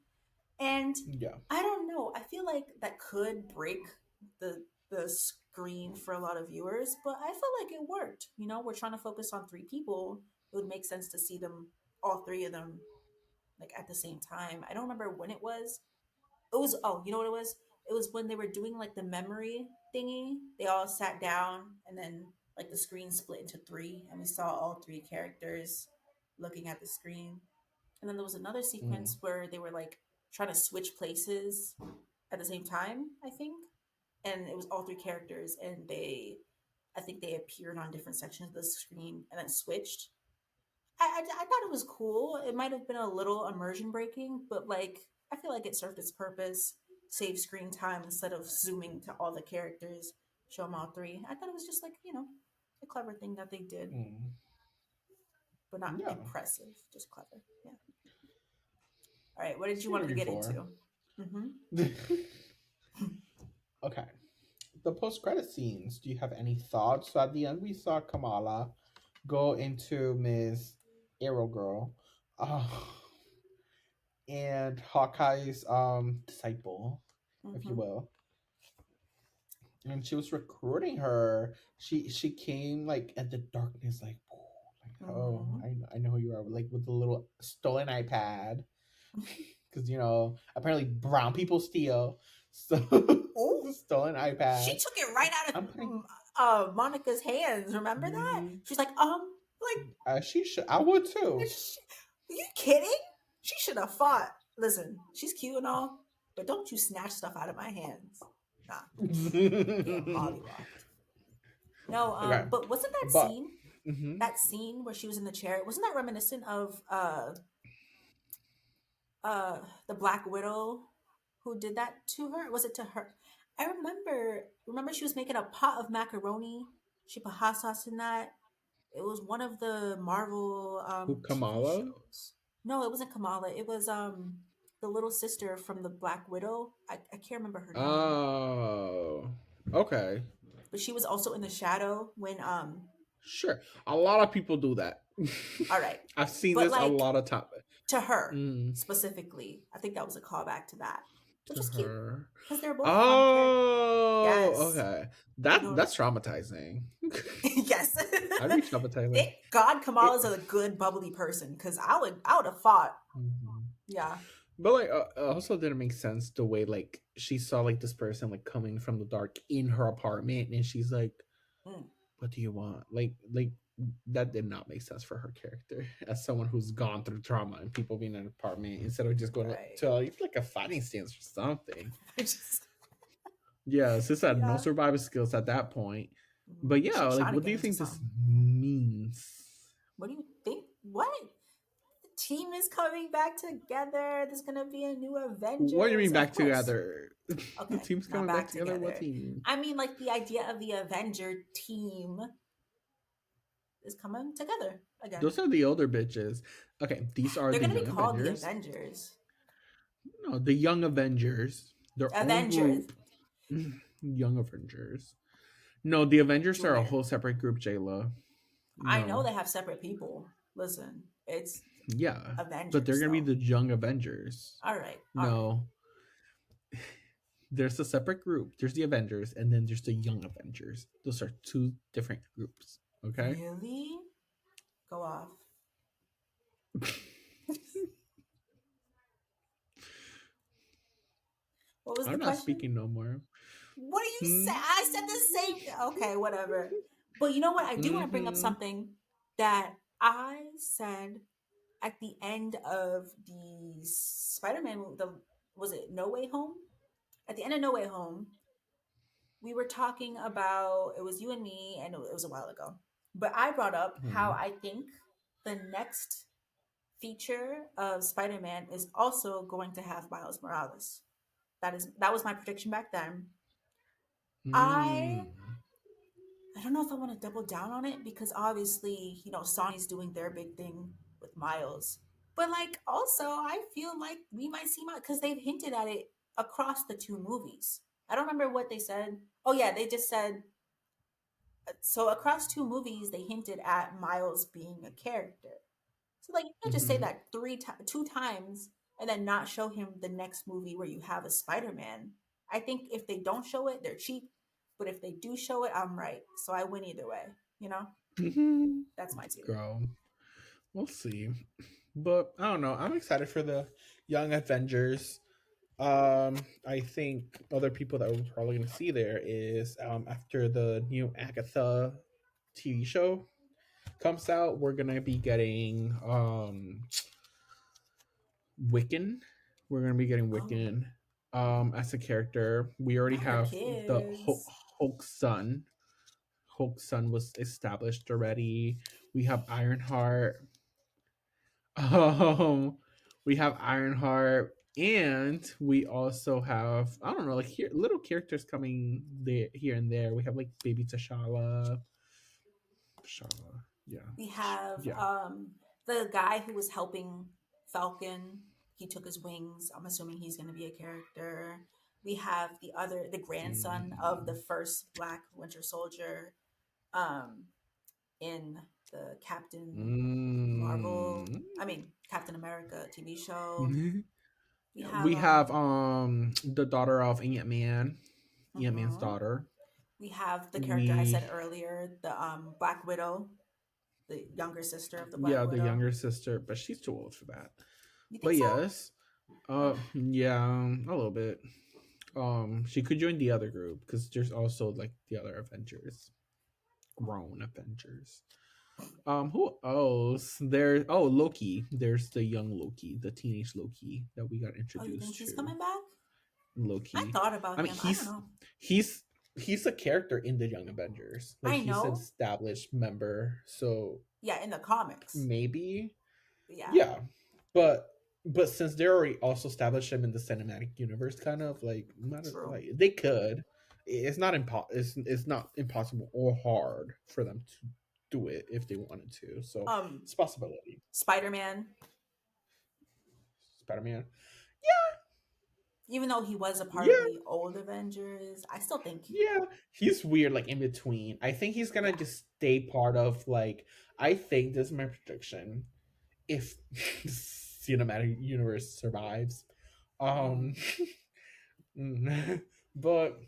B: And
A: Yeah.
B: I don't know, I feel like that could break the screen for a lot of viewers, but I feel like it worked. You know, we're trying to focus on three people. It would make sense to see them, all three of them, like at the same time. I don't remember when it was. It was, oh, you know what it was? It was when they were doing like the memory thingy. They all sat down and then like the screen split into three and we saw all three characters looking at the screen. And then there was another
A: Mm.
B: sequence where they were like trying to switch places at the same time, I think. And it was all three characters and I think they appeared on different sections of the screen and then switched. I thought it was cool. It might have been a little immersion breaking, but like I feel like it served its purpose, save screen time instead of zooming to all the characters, show them all three. I thought it was just like a clever thing that they did,
A: Mm.
B: but not
A: Yeah.
B: impressive, just clever. Yeah. All right, what did you
A: Seen
B: want
A: it
B: to get
A: before.
B: into? Mm-hmm.
A: Okay. The post credit scenes. Do you have any thoughts? So at the end, we saw Kamala go into Miss Arrow Girl, uh, and Hawkeye's disciple, if you
B: Mm-hmm.
A: will, and she was recruiting her. She came like at the darkness, like oh,
B: Mm-hmm.
A: I know who you are, like with the little stolen iPad, because apparently brown people steal, so
B: Oh,
A: the stolen
B: she
A: iPad.
B: took it right out of
A: I'm putting.
B: Monica's hands. Remember that?
A: Mm-hmm.
B: She's like, like
A: She should. I would too.
B: are you kidding? She should have fought. Listen, she's cute and all, but don't you snatch stuff out of my hands. Nah, get mollywopped. No,
A: Okay,
B: but wasn't that
A: but
B: scene,
A: hmm
B: where she was in the chair, wasn't that reminiscent of the Black Widow who did that to her? Was it to her? I remember she was making a pot of macaroni. She put hot sauce in that. It was one of the Marvel
A: who
B: TV
A: Kamala?
B: shows. No, it wasn't Kamala. It was the little sister from the Black Widow. I can't remember her name,
A: Oh, okay,
B: but she was also in the shadow when
A: sure. A lot of people do that.
B: all right.
A: I've seen
B: But
A: this a
B: like
A: lot of time.
B: to her
A: Mm,
B: specifically, I think that was a callback to that, which
A: to
B: is cute
A: her.
B: because they're both fun characters.
A: Oh,
B: Yes.
A: okay.
B: You know
A: That
B: what
A: that's traumatizing.
B: yes.
A: I'd be traumatizing.
B: Thank God
A: It,
B: Kamala's a good bubbly person because I would have fought.
A: Mhm.
B: Yeah.
A: But like, also didn't make sense the way like she saw like this person like coming from the dark in her apartment, and she's like,
B: Mm,
A: "What do you want?" Like that did not make sense for her character as someone who's gone through trauma and people being in an apartment instead of just going
B: right.
A: to like a fighting stance or something.
B: I just
A: Yeah, sis had no
B: yeah.
A: survival skills at that point. But
B: Mm,
A: yeah,
B: she
A: like,
B: trying to
A: what do
B: get
A: you
B: into
A: think this
B: something.
A: means?
B: What do you think? What? The team is coming back together. There's gonna be a new
A: What do you
B: Avengers.
A: mean
B: Of
A: back
B: course.
A: together? The
B: Okay,
A: team's
B: not
A: coming back
B: back
A: together. What
B: together.
A: team?
B: I mean, like the idea of the Avenger team is coming together again.
A: Those are the older bitches. Okay, these are
B: They're
A: the
B: gonna be
A: young
B: called the
A: Avengers.
B: Avengers.
A: No, the young Avengers. Their own
B: Avengers
A: group. Young Avengers. No, the Avengers are a
B: Junior.
A: whole separate group, Jayla.
B: I know
A: No.
B: they have separate people. Listen, it's
A: Yeah. But they're
B: Avengers
A: gonna be
B: though.
A: the young Avengers.
B: All right, all right.
A: No. There's a separate group. There's the Avengers, and then there's the Young Avengers. Those are two different groups. Okay.
B: Really? Go off. What was the
A: I'm not
B: question?
A: speaking no more.
B: What do you say?
A: Hmm?
B: I said the same thing. Okay, whatever. But you know what? I do want to bring up
A: Mm-hmm.
B: something that I said at the end of the Spider-Man. The was it No Way Home? At the end of No Way Home, we were talking about it was you and me, and it was a while ago. But I brought up how
A: Hmm.
B: I think the next feature of Spider-Man is also going to have Miles Morales. That was my prediction back then. I
A: Mm.
B: I don't know if I want to double down on it because obviously, Sony's doing their big thing with Miles. But like also, I feel like we might see Miles because they've hinted at it across the two movies. I don't remember what they said. Oh yeah, they just said so across two movies they hinted at Miles being a character. So like you can't just say
A: Hmm.
B: that two times and then not show him the next movie where you have a Spider-Man. I think if they don't show it, they're cheap. But if they do show it, I'm right. So I win either way. You know, that's my two.
A: Girl, we'll see. But I don't know. I'm excited for the Young Avengers. I think other people that we're probably gonna see there is after the new Agatha TV show comes out, we're gonna be getting Wiccan. We're gonna be getting
B: Oh,
A: Wiccan as a character. We already
B: not for
A: have the
B: kids.
A: Hulk son. Hulk son was established already. We have Ironheart. Um, we have Ironheart, and we also have I don't know, like here little characters coming there here and there. We have like Baby T'Challa. T'Challa, yeah,
B: We have
A: yeah.
B: the guy who was helping Falcon. He took his wings. I'm assuming he's going to be a character. We have the grandson of the
A: Mm.
B: first Black Winter Soldier, um, in the
A: Mm.
B: Captain America TV show. We have
A: We have the daughter of Ant Man's
B: mhm.
A: daughter.
B: We have the character I
A: We
B: said earlier, the Black Widow, the younger sister of the Black
A: Yeah, the
B: Widow.
A: younger sister, but she's too old for that.
B: You think
A: But
B: so?
A: yes, yeah, a little bit. She could join the other group because there's also like the other Avengers, grown Avengers. Who else? There. Oh, Loki. There's the young Loki, the teenage Loki that we got
B: Oh, you think
A: introduced
B: he's
A: to.
B: coming back? I
A: Loki.
B: thought about
A: I mean,
B: him. I don't know.
A: he's he's a character in the Young Avengers. Like
B: I
A: he's an
B: know.
A: established member. So
B: Yeah, in the comics.
A: maybe,
B: Yeah,
A: yeah. But since they're already also established him in the cinematic universe, kind of like matter
B: true.
A: like they could. It's not impossible or hard for them to do it if they wanted to. So
B: Um,
A: it's a possibility.
B: Spider Man,
A: Spider Man.
B: even though he was a part of
A: Yeah,
B: the old Avengers, I still think,
A: yeah. He's weird, like in between. I think he's gonna
B: yeah.
A: just stay part of like. I think this is my prediction. If the cinematic universe survives,
B: Mm,
A: um, but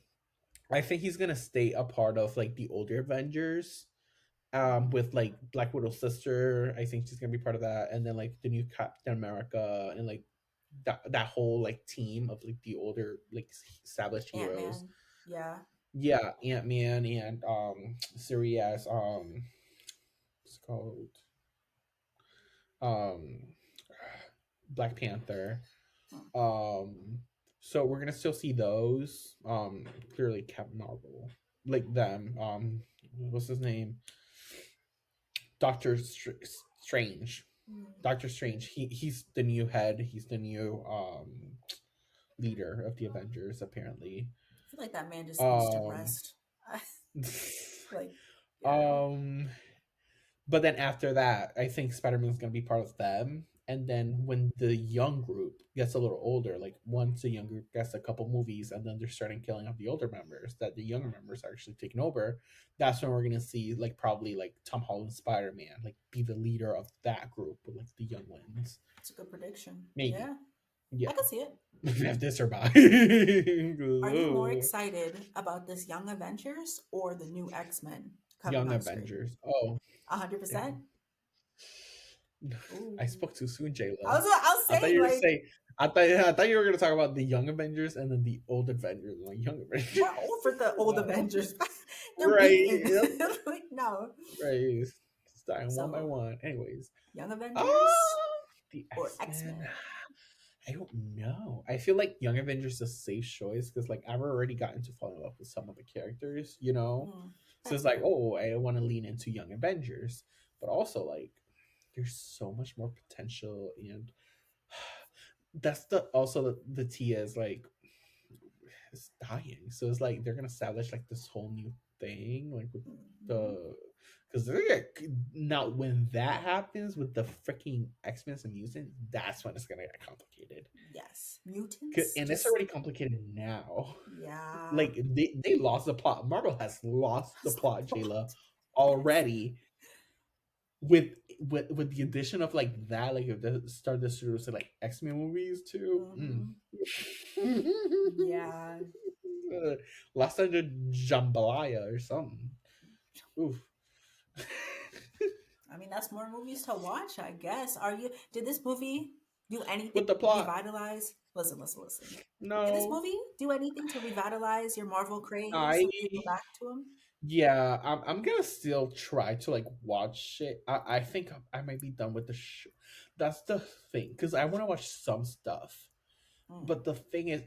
A: I think he's gonna stay a part of like the older Avengers.
B: mm.
A: With like Black Widow's sister, I think she's gonna be part of that, and then like the new Captain America and like that whole like team of like the older like established
B: Ant
A: heroes.
B: Man, yeah.
A: Yeah, Ant Man and Siri as what's it called um Black Panther.
B: Mm.
A: Um, so we're gonna still see those. Clearly Captain Marvel, like them. What's his name? Doctor Strange.
B: Mm.
A: Doctor Strange. He's the new head. He's the new leader of the Avengers. Apparently.
B: I feel like that man just needs to
A: Um.
B: rest. Like, yeah.
A: um. But then after that, I think Spider Man's gonna be part of them. And then when the young group gets a little older, like once the young group gets a couple movies, and then they're starting killing off the older members, that the younger members are actually taking over. That's when we're gonna see like probably like Tom Holland Spider Man like be the leader of that group with like the young ones.
B: It's a good prediction.
A: Maybe,
B: Yeah, I
A: yeah.
B: can see it.
A: If they survive.
B: Are you more excited about this Young Avengers or the new X Men coming
A: Young
B: on screen?
A: Avengers. Oh,
B: 100%.
A: damn.
B: Ooh.
A: I spoke too soon,
B: I
A: Jayla.
B: was
A: I thought
B: saying
A: you were
B: like
A: saying. I thought you were gonna talk about the young Avengers and then the old Avengers, like young
B: we're
A: Avengers.
B: old for the old
A: No,
B: Avengers. They're
A: right,
B: beaten.
A: yep,
B: Like no.
A: right. Starting one by
B: So
A: one. Anyways,
B: Young
A: ah,
B: Avengers
A: the
B: or
A: X
B: X
A: Men.
B: Men?
A: I don't know. I feel like Young Avengers is a safe choice because like I've already gotten to fall in love with some of the characters, you know.
B: Mm,
A: So
B: that's
A: it's like,
B: fair.
A: oh, I want to lean into Young Avengers, but also like there's so much more potential, and that's the also the T is like. is dying. So it's like they're gonna establish like this whole new thing, like with
B: Mhm.
A: the because they're now when that happens with the freaking X-Men and mutants, that's when it's gonna get complicated.
B: Yes. Mutants
A: And it's
B: just
A: already complicated now.
B: yeah.
A: Like they lost the plot. Marvel has lost the
B: That's the
A: plot, Jayla,
B: plot. Yes.
A: already with the addition of like that, like if they start to series like X-Men movies too.
B: Hmm. Yeah.
A: Last under jambalaya or something. Oof.
B: I mean, that's more movies to watch, I guess. Are you? Did this movie do anything
A: With the plot,
B: revitalize? Listen, listen, listen. Did this
A: no.
B: movie do anything to revitalize your Marvel craze
A: I
B: and get you back to them?
A: Yeah, I'm gonna still try to like watch it. I think I might be done with the show. That's the thing, because I want to watch some stuff.
B: Mm,
A: But the thing is,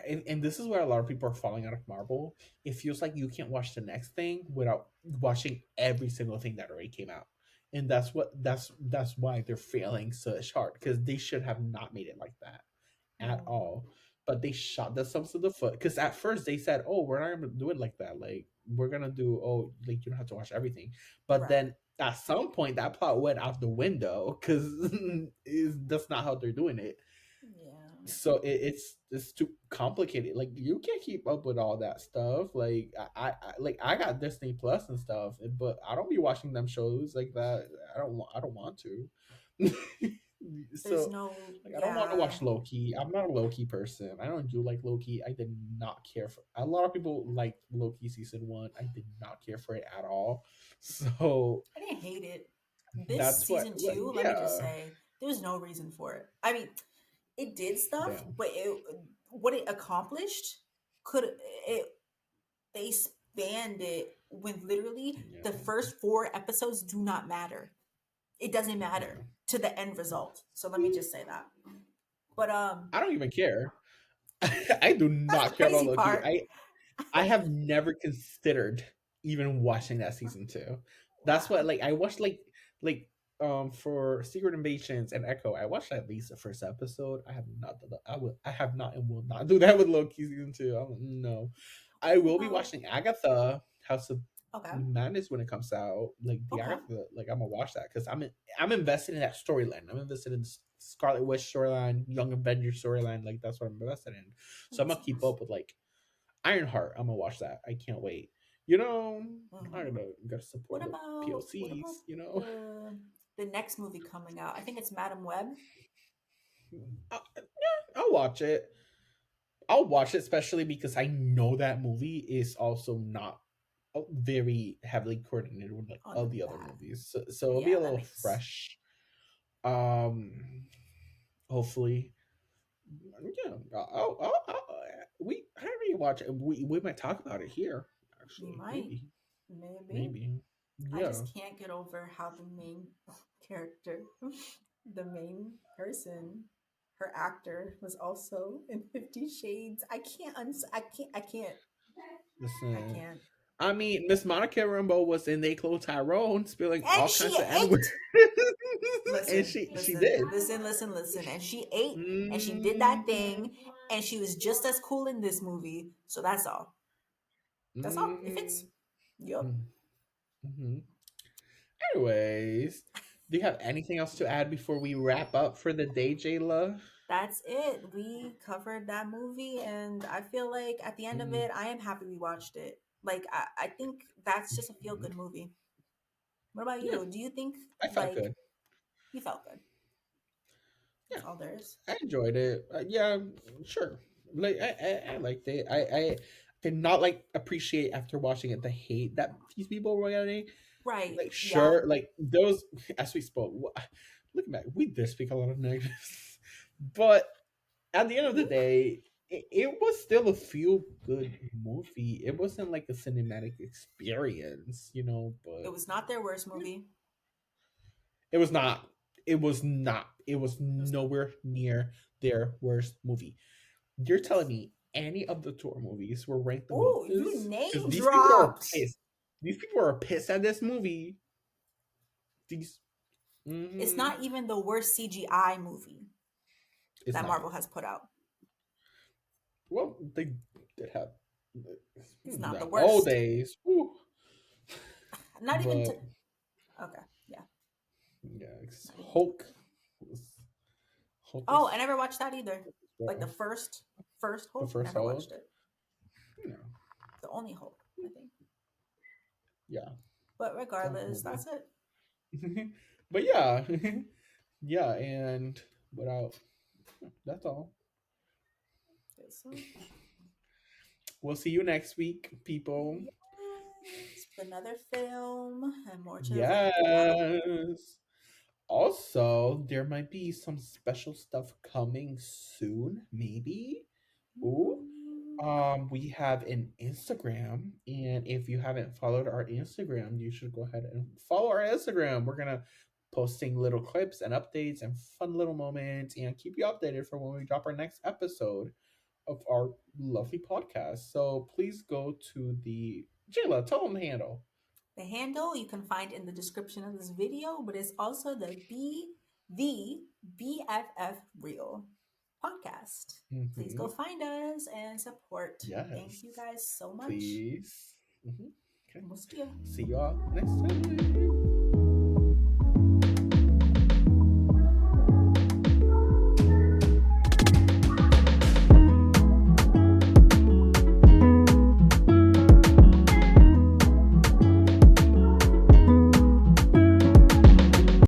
A: and this is where a lot of people are falling out of Marvel. It feels like you can't watch the next thing without watching every single thing that already came out, and that's why they're failing such hard, because they should have not made it like that at
B: mm,
A: all. But they shot themselves in the foot, because at first they said, "Oh, we're not gonna do it like that. Like we're gonna do like you don't have to watch everything." But
B: right.
A: then at some point that plot went out the window because that's not how they're doing it.
B: Yeah.
A: So it's too complicated. Like you can't keep up with all that stuff. Like I got Disney Plus and stuff, but I don't be watching them shows like that. I don't want to.
B: There's
A: So
B: no.
A: like I don't want to
B: Yeah.
A: watch Loki. I'm not a Loki person. I don't do like Loki. I did not care for. A lot of people like Loki season 1. I did not care for it at all. So
B: I didn't hate it. This
A: that's
B: season
A: what
B: two, let me just
A: yeah.
B: say, there was no reason for it. I mean, it did stuff,
A: Damn.
B: but what it accomplished could it they spanned it when literally
A: Yeah.
B: the first 4 episodes do not matter. It doesn't matter
A: Yeah.
B: to the end result. So let me just say that. But
A: I don't even care. I do
B: that's the
A: not care about
B: crazy
A: Loki.
B: part.
A: I have never considered even watching that season 2. That's what
B: Wow.
A: like I watched like for Secret Invasions and Echo. I watched at least the first episode. I have not done that. I have not and will not do that with Loki season 2. No. I
B: What
A: will be
B: about
A: watching Agatha House of
B: okay.
A: Madness when it comes out. Like the
B: Okay.
A: Agatha, like I'm gonna watch that because I'm invested in that storyline. I'm invested in Scarlet Witch storyline, Young Avengers storyline. Like that's what I'm invested in.
B: That
A: So I'm
B: makes
A: gonna keep
B: sense.
A: up with like Ironheart. I'm gonna watch that. I can't wait. You know, I
B: Hmm.
A: gotta support the
B: What about
A: POCs. You know,
B: the next movie coming out? I think it's Madam Web.
A: I'll watch it. I'll watch it, especially because I know that movie is also not very heavily coordinated with like
B: Oh
A: all
B: no,
A: the other
B: that
A: movies. So it'll be
B: yeah,
A: a
B: that
A: little
B: makes
A: fresh. Um, hopefully, yeah. We I haven't even watched it. We might talk about it here.
B: we
A: Actually,
B: might maybe.
A: maybe,
B: I
A: yeah.
B: just can't get over how the main character, the main person, her actor was also in 50 Shades. I
A: Listen,
B: can't.
A: I mean, Miss Monica Rambeau was in They Clone Tyrone, spilling
B: And
A: all
B: she
A: kinds of N word,
B: ate.
A: and
B: Listen,
A: she
B: listen,
A: did.
B: listen, listen, listen. And she ate and she did that
A: Mm-hmm.
B: thing and she was just as cool in this movie. So that's all. That's all. It
A: Mm-hmm.
B: fits. Yup.
A: Mm-hmm. Anyways, do you have anything else to add before we wrap up for the day, Jayla?
B: That's it. We covered that movie, and I feel like at the end of
A: Mm-hmm.
B: it, I am happy we watched it. Like, I think that's just a feel good movie. What about
A: Yeah,
B: you? Do you think,
A: I felt
B: like,
A: good.
B: you felt good?
A: Yeah,
B: That's all there is.
A: I enjoyed it. Yeah, sure. Like I liked it. I did not like appreciate after watching it the hate that these people were getting.
B: Right.
A: Like
B: Yeah.
A: sure, like those as we spoke. Looking back, we did speak a lot of negatives, but at the end of the
B: We,
A: day, it was still a feel good movie. It wasn't like a cinematic experience,
B: it
A: but
B: was not their worst movie.
A: it was not. It was not. It was
B: It was not.
A: nowhere near their worst movie. You're telling me any of the tour movies were ranked above
B: Oh, you
A: this? Because
B: name
A: these people are
B: dropped.
A: pissed. These people are pissed at this movie. These,
B: It's
A: mm,
B: not even the worst CGI movie
A: it's
B: that
A: not.
B: Marvel has put out.
A: Well, did have
B: He's not the
A: the old
B: worst.
A: days. Whew.
B: Not even to.
A: But
B: Okay, yeah,
A: yeah,
B: not even to.
A: Hulk was Hulk
B: Oh, I
A: was
B: never watched that either. Like the
A: well,
B: first
A: the
B: Hulk,
A: first
B: never watched
A: Hulk,
B: it.
A: you know,
B: The only Hulk, I think.
A: yeah,
B: But regardless,
A: definitely.
B: that's it.
A: But yeah, yeah, and without that's all.
B: Okay, so
A: We'll see you next week, people.
B: yes, with another film and more to rant about.
A: Yes. Also, there might be some special stuff coming soon, maybe. Ooh. We have an Instagram, and if you haven't followed our Instagram, you should go ahead and follow our Instagram. We're gonna posting little clips and updates and fun little moments, and keep you updated for when we drop our next episode of our lovely podcast. So please go to the Jayla. Tell them the handle.
B: The handle you can find in the description of this video, but it's also the BFF Real podcast. Please go
A: Mm-hmm.
B: find us and support. Thank
A: Yes,
B: you guys so much.
A: please. Mm-hmm. Okay.
B: And we'll see you.
A: See you all next time.